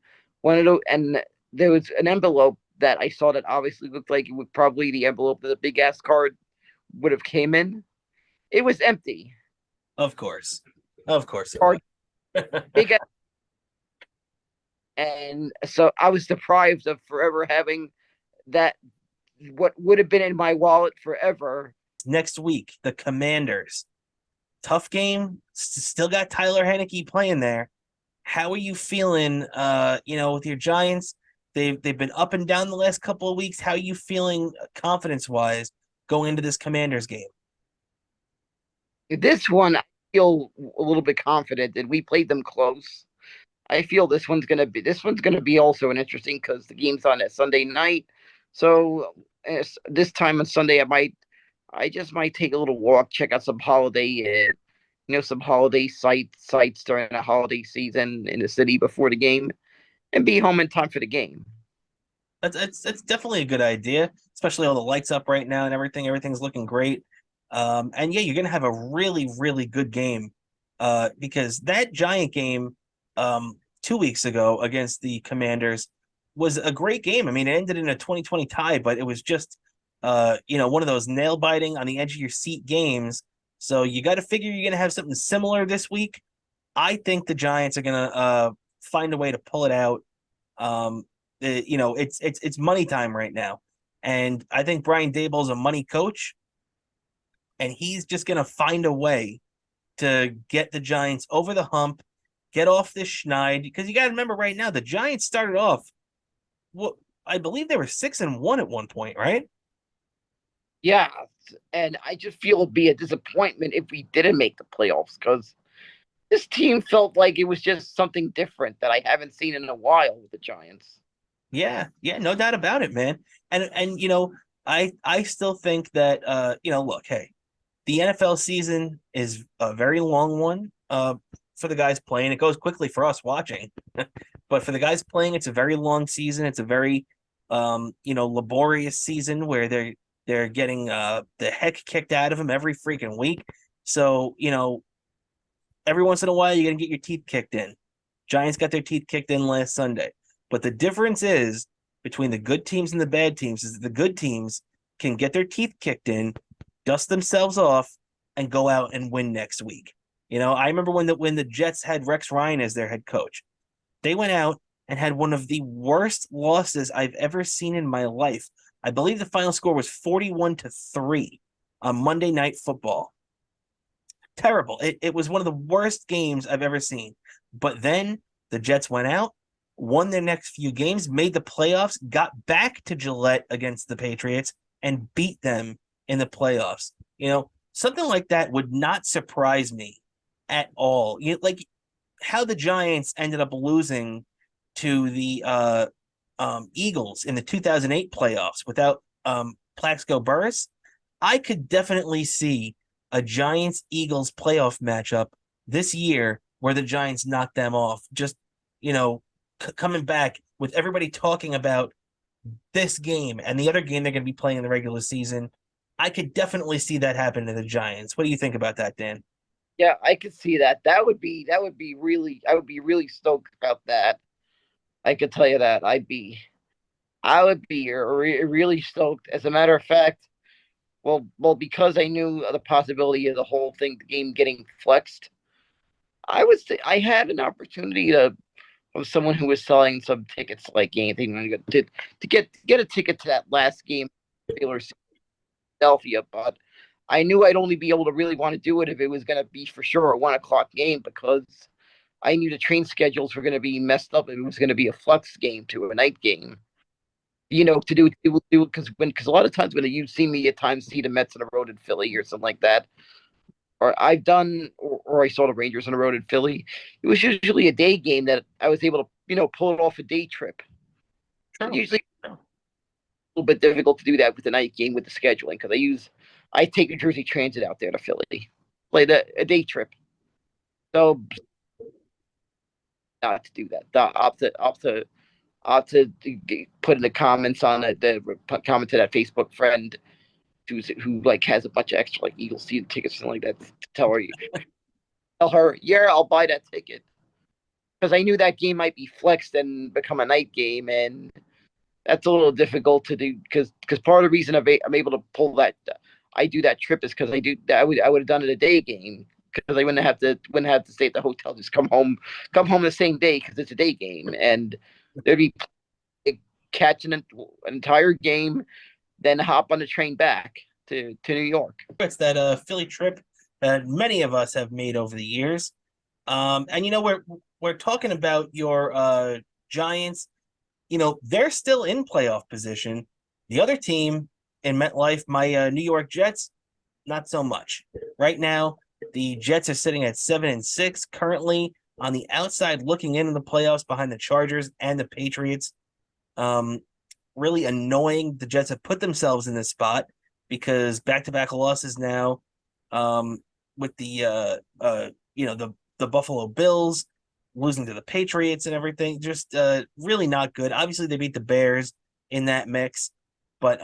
there was an envelope that I saw that obviously looked like it would probably the envelope that the big ass card would have came in. It was empty. Of course. Of course it was. Card big ass, and so I was deprived of forever having that, what would have been in my wallet forever. Next week, the Commanders. Tough game. Still got Tyler Heineke playing there. How are you feeling with your Giants? They've been up and down the last couple of weeks. How are you feeling confidence wise going into this Commanders game? This one, I feel a little bit confident, and we played them close. I feel this one's gonna be also an interesting because the game's on a Sunday night. So this time on Sunday, I just might take a little walk, check out some holiday sites during the holiday season in the city before the game, and be home in time for the game. That's definitely a good idea, especially all the lights up right now and everything. Everything's looking great. And yeah, you're gonna have a really, really good game. Because that Giant game 2 weeks ago against the Commanders was a great game. I mean, it ended in a 2020 tie, but it was just one of those nail biting on the edge of your seat games. So you got to figure you're gonna have something similar this week. I think the Giants are gonna find a way to pull it out. Um, it's money time right now, and I think Brian Daboll's a money coach, and he's just gonna find a way to get the Giants over the hump, get off this schneid. Because you got to remember, right now the Giants started off. Well, I believe they were 6-1 at one point, right? Yeah, and I just feel it'd be a disappointment if we didn't make the playoffs, because this team felt like it was just something different that I haven't seen in a while with the Giants. Yeah, yeah, no doubt about it, man. And I still think that look, hey, the NFL season is a very long one for the guys playing. It goes quickly for us watching. But for the guys playing, it's a very long season. It's a very laborious season where they're getting the heck kicked out of them every freaking week. So, every once in a while you're gonna get your teeth kicked in. Giants got their teeth kicked in last Sunday. But the difference is between the good teams and the bad teams is that the good teams can get their teeth kicked in, dust themselves off, and go out and win next week. I remember when the Jets had Rex Ryan as their head coach. They went out and had one of the worst losses I've ever seen in my life. I believe the final score was 41-3 on Monday Night Football. Terrible. It was one of the worst games I've ever seen. But then the Jets went out, won their next few games, made the playoffs, got back to Gillette against the Patriots, and beat them in the playoffs. Something like that would not surprise me at all. Like how the Giants ended up losing to the Eagles in the 2008 playoffs without Plaxico Burress. I could definitely see a Giants-Eagles playoff matchup this year where the Giants knock them off. Just, coming back with everybody talking about this game and the other game they're going to be playing in the regular season. I could definitely see that happen to the Giants. What do you think about that, Dan? Yeah, I could see that. I would be really stoked about that. I could tell you that. I would be really stoked. As a matter of fact, well, because I knew the possibility of the game getting flexed, I had an opportunity from someone who was selling some tickets, like anything, to get a ticket to that last game, Philadelphia. But I knew I'd only be able to really want to do it if it was going to be for sure a 1 o'clock game, because I knew the train schedules were going to be messed up. If it was going to be a flux game to a night game. To do because a lot of times when you see me at times see the Mets on the road in Philly or something like that, or I saw the Rangers on the road in Philly, it was usually a day game that I was able to pull it off a day trip. And usually a little bit difficult to do that with the night game with the scheduling, because I take a Jersey Transit out there to Philly, play a day trip. So not to do that. I'll have to put in the comments on the comment to that Facebook friend who like has a bunch of extra like Eagles season tickets and like that to tell her, yeah, I'll buy that ticket, because I knew that game might be flexed and become a night game, and that's a little difficult to do, because part of the reason I'm able to pull that I do that trip is because I would have done it a day game, because I wouldn't have to stay at the hotel, just come home the same day, because it's a day game, and there'd be catching an entire game, then hop on the train back to New York. It's that Philly trip that many of us have made over the years. And we're talking about your Giants. They're still in playoff position. The other team in MetLife, my New York Jets, not so much. Right now, the Jets are sitting at 7-6, currently on the outside looking into the playoffs behind the Chargers and the Patriots. Really annoying. The Jets have put themselves in this spot because back-to-back losses now, with the Buffalo Bills losing to the Patriots and everything. Just really not good. Obviously, they beat the Bears in that mix, but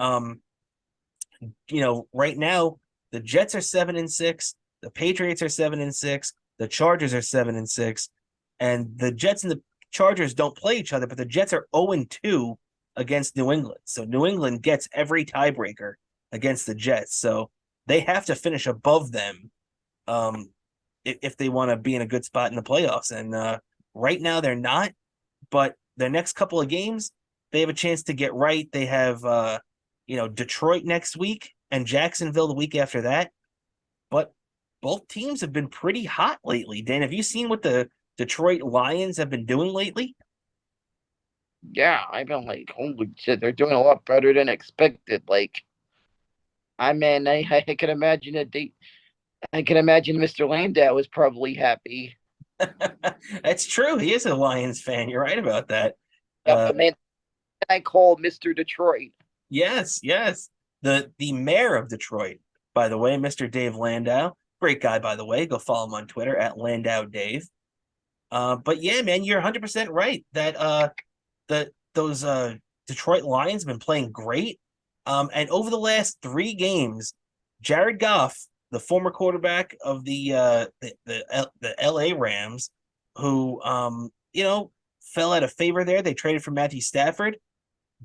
right now the Jets are 7-6, the Patriots are 7-6, the Chargers are 7-6, and the Jets and the Chargers don't play each other, but the Jets are 0-2 against New England. So New England gets every tiebreaker against the Jets. So they have to finish above them if they want to be in a good spot in the playoffs. And right now they're not, but their next couple of games, they have a chance to get right. They have, Detroit next week and Jacksonville the week after that. But both teams have been pretty hot lately. Dan, have you seen what the Detroit Lions have been doing lately? Yeah, I've been like, holy shit, they're doing a lot better than expected. Like, I can imagine I can imagine Mr. Landau was probably happy. That's true. He is a Lions fan. You're right about that. The man I call Mr. Detroit. Yes. The mayor of Detroit, by the way, Mr. Dave Landau. Great guy, by the way. Go follow him on Twitter at Landau Dave. But yeah, man, you're 100% right that those Detroit Lions have been playing great. And over the last 3 games, Jared Goff, the former quarterback of the LA Rams, who fell out of favor there. They traded for Matthew Stafford.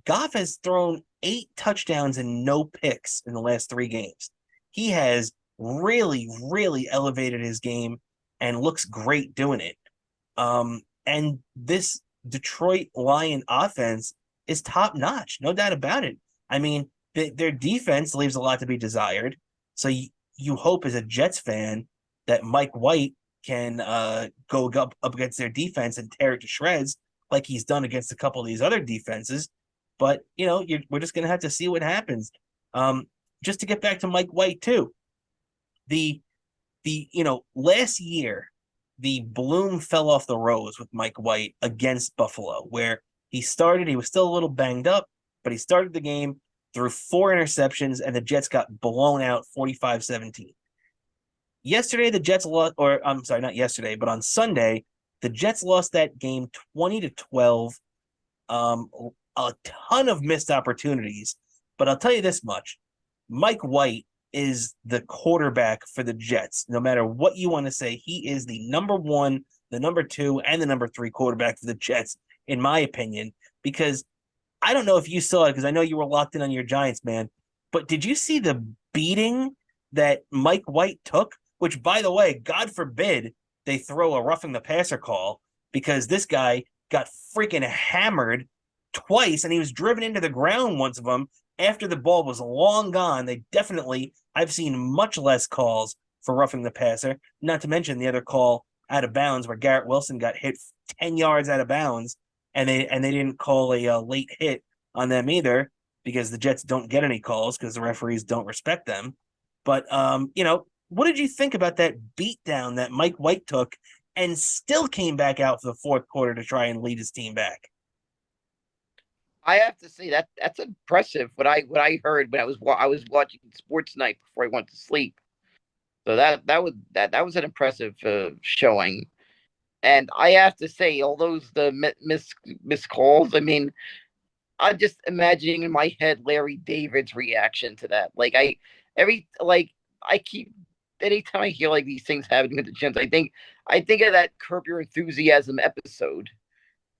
Goff has thrown 8 touchdowns and no picks in the last 3 games. He has really, really elevated his game, and looks great doing it. And this Detroit Lion offense is top notch, no doubt about it. I mean, their defense leaves a lot to be desired. So you hope as a Jets fan that Mike White can go up against their defense and tear it to shreds like he's done against a couple of these other defenses. But we're just gonna have to see what happens. Just to get back to Mike White too, the last year the bloom fell off the rose with Mike White against Buffalo, where he was still a little banged up, but he started the game, threw 4 interceptions, and the Jets got blown out 45-17. Yesterday, the Jets lost, or I'm sorry, not yesterday, but on Sunday, the Jets lost that game 20-12. A ton of missed opportunities. But I'll tell you this much. Mike White is the quarterback for the Jets. No matter what you want to say, he is the number 1, the number 2, and the number 3 quarterback for the Jets, in my opinion, because I don't know if you saw it, because I know you were locked in on your Giants, man, but did you see the beating that Mike White took? Which, by the way, God forbid they throw a roughing the passer call, because this guy got freaking hammered twice, and he was driven into the ground once of them after the ball was long gone. I've seen much less calls for roughing the passer, not to mention the other call out of bounds where Garrett Wilson got hit 10 yards out of bounds, and they didn't call a late hit on them either, because the Jets don't get any calls because the referees don't respect them. But, what did you think about that beatdown that Mike White took and still came back out for the fourth quarter to try and lead his team back? I have to say that's impressive. What I heard when I was watching Sports Night before I went to sleep. So that was an impressive showing. And I have to say, all those the miss calls. I mean, I'm just imagining in my head Larry David's reaction to that. Anytime I hear like these things happening with the Gents, I think of that Curb Your Enthusiasm episode.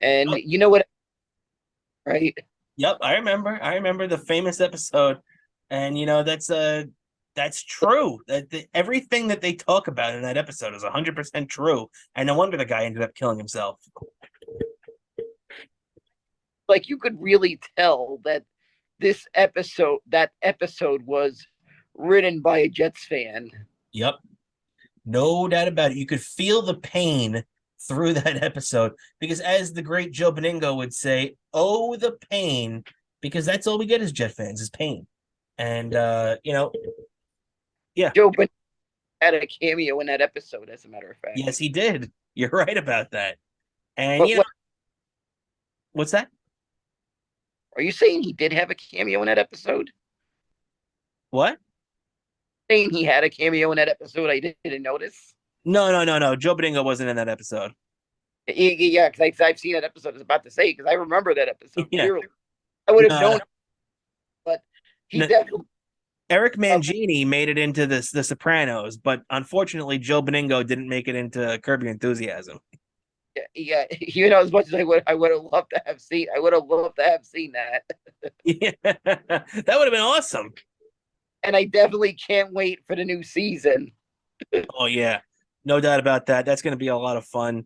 And you know what? Right? Yep, I remember the famous episode, and that's true. Everything that they talk about in that episode is 100% true, and no wonder the guy ended up killing himself. Like, you could really tell that that episode was written by a Jets fan. Yep, no doubt about it. You could feel the pain through that episode, because as the great Joe Beningo would say, "Oh, the pain," because that's all we get as Jet fans is pain. And yeah, Joe Beningo had a cameo in that episode, as a matter of fact. Yes, he did. You're right about that. And what's that? Are you saying he did have a cameo in that episode? What? Saying he had a cameo in that episode, I didn't notice. No. Joe Beningo wasn't in that episode. Yeah, because I've seen that episode. I was about to say, because I remember that episode clearly. I would have known, but he definitely. Eric Mangini made it into the Sopranos, but unfortunately, Joe Beningo didn't make it into Curb Your Enthusiasm. Yeah, as much as I would have loved to have seen. I would have loved to have seen that. Yeah, that would have been awesome. And I definitely can't wait for the new season. Oh yeah, no doubt about that. That's going to be a lot of fun.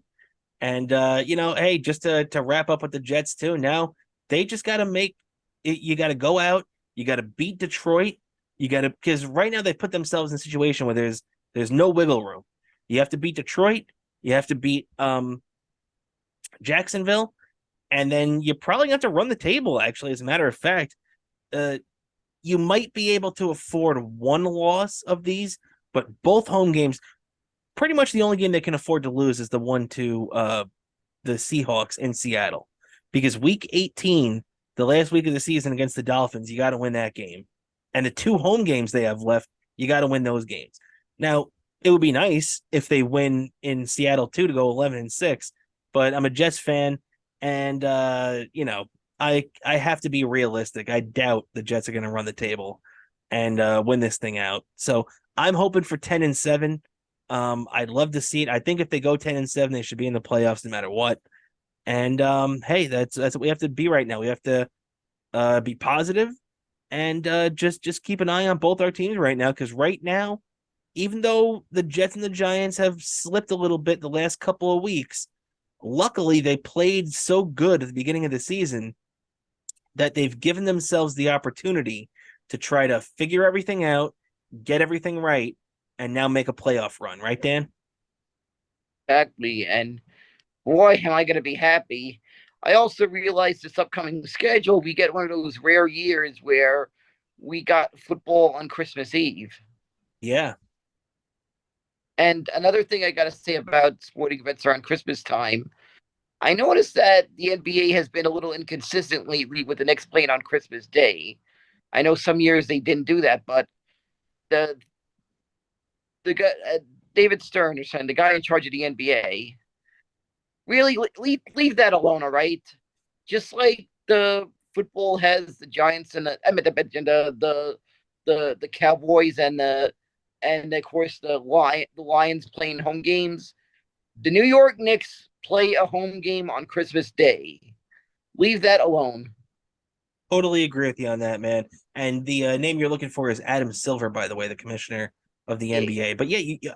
And hey, just to wrap up with the Jets too. Now they just got to make it. You got to go out. You got to beat Detroit. You got to, because right now they put themselves in a situation where there's no wiggle room. You have to beat Detroit. You have to beat Jacksonville, and then you probably have to run the table. Actually, as a matter of fact, you might be able to afford one loss of these, but both home games. Pretty much the only game they can afford to lose is the one to the Seahawks in Seattle, because week 18, the last week of the season against the Dolphins, you got to win that game. And the 2 home games they have left, you got to win those games. Now, it would be nice if they win in Seattle too to go 11-6, but I'm a Jets fan, and I have to be realistic. I doubt the Jets are going to run the table and win this thing out. So I'm hoping for 10-7. I'd love to see it. I think if they go 10-7, they should be in the playoffs no matter what. And hey, that's what we have to be right now. We have to be positive and just keep an eye on both our teams right now, because right now even though the Jets and the Giants have slipped a little bit the last couple of weeks, luckily they played so good at the beginning of the season that they've given themselves the opportunity to try to figure everything out, get everything right, and now make a playoff run, right, Dan? Exactly. And boy, am I going to be happy. I also realized this upcoming schedule, we get one of those rare years where we got football on Christmas Eve. Yeah. And another thing I got to say about sporting events around Christmas time, I noticed that the NBA has been a little inconsistent lately with the Knicks playing on Christmas Day. I know some years they didn't do that, but the the guy David Stern, or something, the guy in charge of the NBA, really leave that alone. All right, just like the football has the Giants and the Cowboys and of course the Lions playing home games. The New York Knicks play a home game on Christmas Day. Leave that alone. Totally agree with you on that, man. And the name you're looking for is Adam Silver, by the way, the commissioner of the Yeah, NBA. But yeah,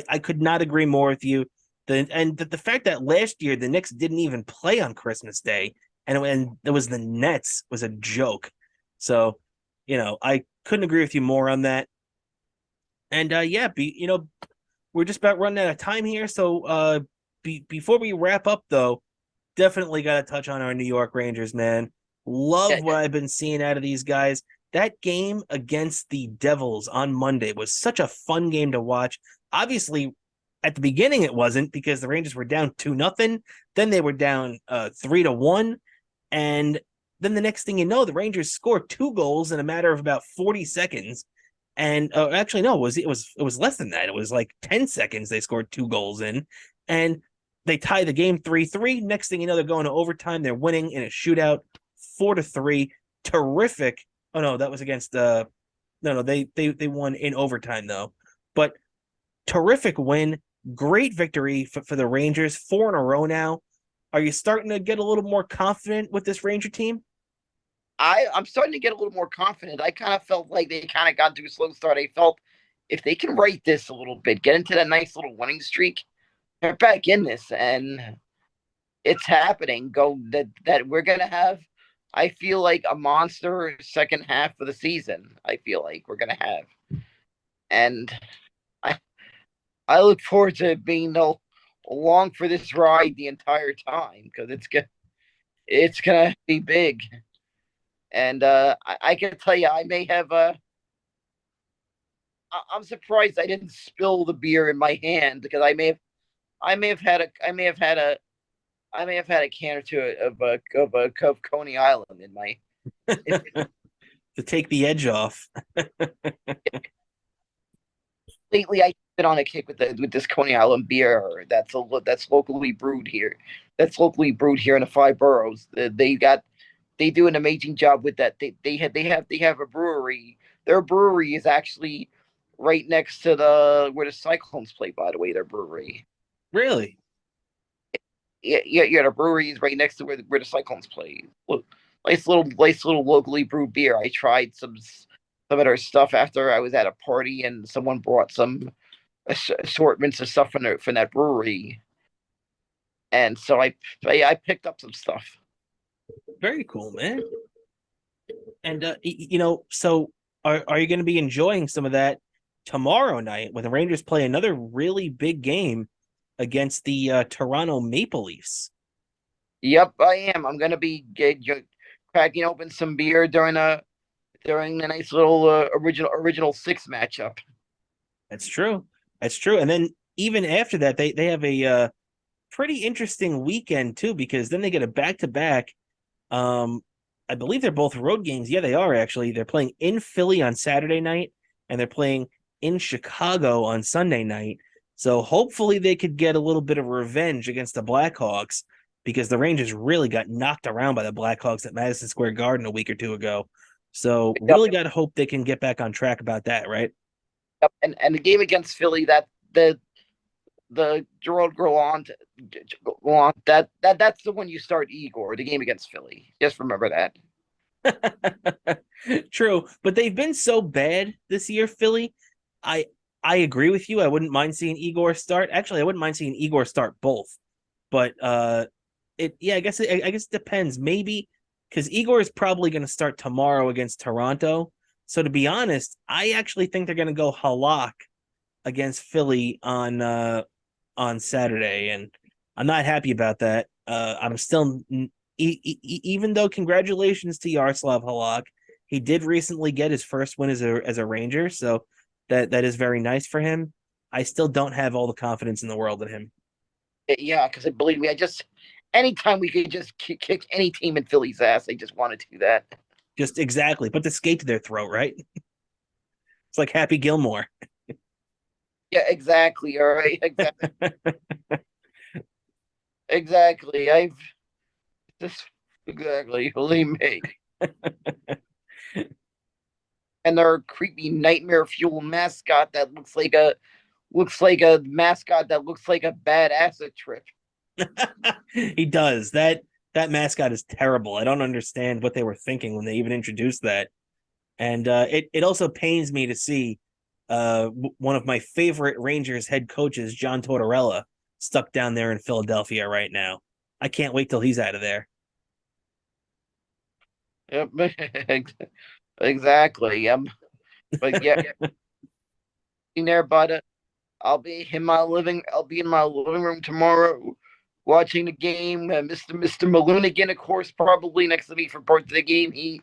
I could not agree more with you. The fact that last year the Knicks didn't even play on Christmas Day, and it was the Nets, was a joke. So, I couldn't agree with you more on that. And yeah, we're just about running out of time here. So before we wrap up, though, definitely got to touch on our New York Rangers, man. Love yeah, what I've been seeing out of these guys. That game against the Devils on Monday was such a fun game to watch. Obviously, at the beginning it wasn't, because the Rangers were down 2-0. Then they were down 3-1, and then the next thing you know, the Rangers scored 2 goals in a matter of about 40 seconds. And actually, no, it was less than that. It was like 10 seconds they scored 2 goals in, and they tie the game 3-3. Next thing you know, they're going to overtime. They're winning in a shootout 4-3. Terrific. Oh no, that was against no, they won in overtime though. But terrific win, great victory for the Rangers, 4 in a row now. Are you starting to get a little more confident with this Ranger team? I'm starting to get a little more confident. I kind of felt like they kind of got to a slow start. I felt if they can right this a little bit, get into that nice little winning streak, they're back in this, and it's happening. Go that we're gonna have. I feel like a monster second half of the season. I feel like we're gonna have, and I I look forward to being along for this ride the entire time because it's gonna be big. And I can tell you, I may have I'm surprised I didn't spill the beer in my hand because I may have had a can or two of Coney Island in my. To take the edge off. Lately, I've been on a kick with this Coney Island beer that's locally brewed here. That's locally brewed here in the five boroughs. They do an amazing job with that. They have a brewery. Their brewery is actually right next to the where the Cyclones play. By the way, their brewery. Really? Yeah. The brewery is right next to where the Cyclones play. Look, nice little locally brewed beer. I tried some of their stuff after I was at a party, and someone brought some assortments of stuff from that brewery, and so I picked up some stuff. Very cool, man. And so are you going to be enjoying some of that tomorrow night when the Rangers play another really big game against the Toronto Maple Leafs? Yep, I am. I'm gonna be cracking open some beer during the nice little original six matchup. That's true. That's true. And then even after that, they have a pretty interesting weekend too, because then they get a back-to-back. I believe they're both road games. Yeah, they are actually. They're playing in Philly on Saturday night, and they're playing in Chicago on Sunday night. So hopefully they could get a little bit of revenge against the Blackhawks, because the Rangers really got knocked around by the Blackhawks at Madison Square Garden a week or two ago. So Yep, really got to hope they can get back on track about that, right? yep. And the game against Philly, that the Gerald Groland, that's the one you start Igor. The game against Philly. Just remember that. True, but they've been so bad this year, Philly. I I agree with you. I wouldn't mind seeing Igor start. Actually, I wouldn't mind seeing Igor start both. But I guess it depends. Maybe because Igor is probably going to start tomorrow against Toronto. So to be honest, I actually think they're going to go Halak against Philly on Saturday, and I'm not happy about that. I'm still even though congratulations to Yaroslav Halak, he did recently get his first win as a Ranger, so that is very nice for him. I still don't have all the confidence in the world in him. Yeah, because believe me, I just anytime we could just kick any team in Philly's ass, I just want to do that. Just exactly, put the skate to their throat, right? It's like Happy Gilmore. Yeah, exactly. All right, exactly, exactly. I've just exactly believe me. And their creepy nightmare fuel mascot that looks like a mascot that looks like a bad acid trip. He does. That mascot is terrible. I don't understand what they were thinking when they even introduced that. And it also pains me to see one of my favorite Rangers head coaches, John Tortorella, stuck down there in Philadelphia right now. I can't wait till he's out of there. Yep, exactly. But yeah, in there, but I'll be in my living room tomorrow, watching the game. Mr. Maloonigan, of course, probably next to me for part of the game.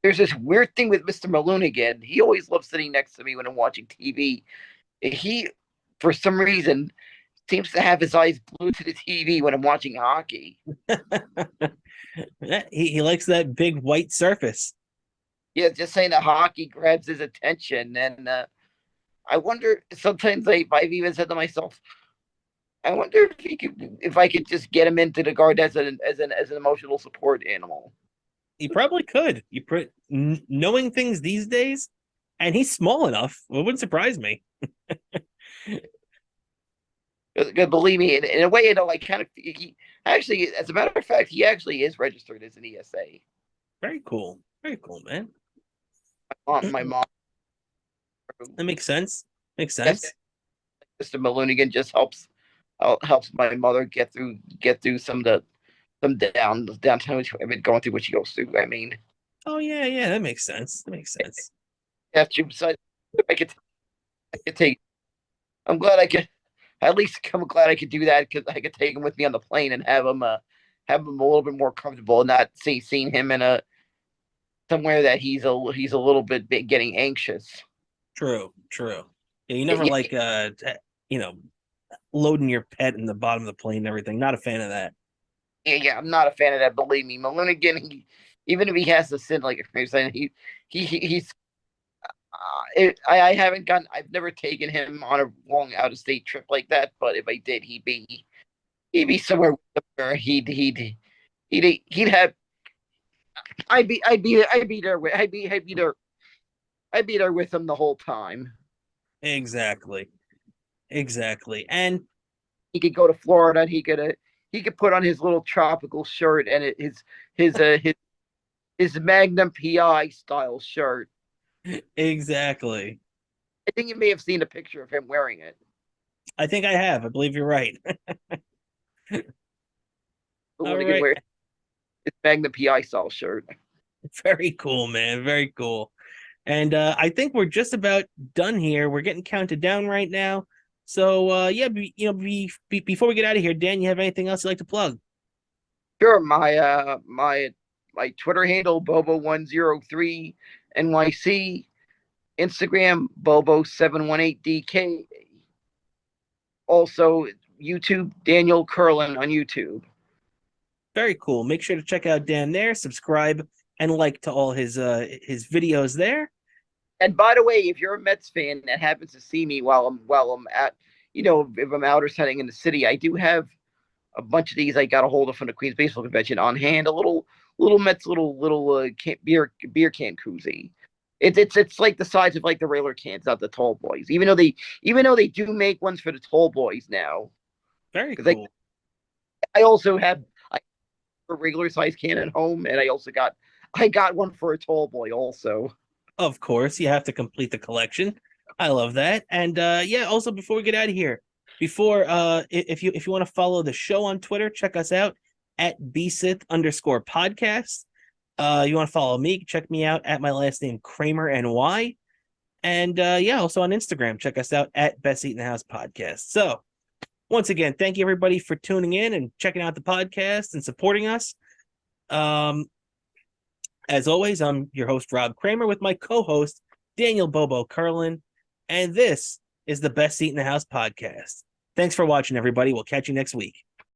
There's this weird thing with Mr. Maloonigan. He always loves sitting next to me when I'm watching TV. He, for some reason, seems to have his eyes glued to the TV when I'm watching hockey. He likes that big white surface. Yeah, just saying that hockey grabs his attention, and I wonder. Sometimes I've even said to myself, I wonder if I could just get him into the guard as an emotional support animal. He probably could. Knowing things these days, and he's small enough. It wouldn't surprise me. Because believe me, in a way, I kind of actually, as a matter of fact, he actually is registered as an ESA. Very cool. Very cool, man. My mom, That makes sense. Makes yes, sense. Mr. Maloonigan just helps my mother get through some downtime going through what she goes through. I mean, Oh yeah. That makes sense. That makes sense. that's true. Besides, I could take. I'm glad I could. At least I'm glad I could do that because I could take him with me on the plane and have him a little bit more comfortable, and not seeing him in a somewhere that he's a little bit getting anxious. True. True. Yeah, you never Yeah, like you know, loading your pet in the bottom of the plane and everything. Not a fan of that. yeah, I'm not a fan of that. Believe me, Malunigan, even if he has to sit like a saying he's. I haven't gotten. I've never taken him on a long out of state trip like that. But if I did, he'd be somewhere where he'd have. I'd be there with. I'd be there with him the whole time. Exactly. Exactly. And He could go to Florida. And he could put on his little tropical shirt and his Magnum PI style shirt. exactly. I think you may have seen a picture of him wearing it. I think I have. I believe you're right. The All one he could right. wear his Magnum PI style shirt. Very cool, man. Very cool. And I think we're just about done here. We're getting counted down right now. So yeah, before we get out of here, Dan, you have anything else you'd like to plug? Sure, my Twitter handle Bobo103 NYC, Instagram Bobo718DK. Also YouTube Daniel Kurlan on YouTube. Very cool. Make sure to check out Dan there, subscribe, and like to all his videos there. And by the way, if you're a Mets fan that happens to see me while I'm at, if I'm out or setting in the city, I do have a bunch of these I got a hold of from the Queens Baseball Convention on hand. A little Mets beer can koozie. It's like the size of like the regular cans, not the tall boys. Even though they do make ones for the tall boys now. Very Because cool. I also have a regular size can at home, and I got one for a tall boy also. Of course, you have to complete the collection. I love that. And yeah, also before we get out of here, if you want to follow the show on Twitter, check us out at bsith_podcast. You want to follow me, check me out at my last name, Cramer and Y. And yeah, also on Instagram, check us out at Best Seat in the House Podcast. So once again, thank you everybody for tuning in and checking out the podcast and supporting us. As always, I'm your host, Rob Cramer, with my co-host, Daniel Bobo Kurlan. And this is the Best Seat in the House podcast. Thanks for watching, everybody. We'll catch you next week.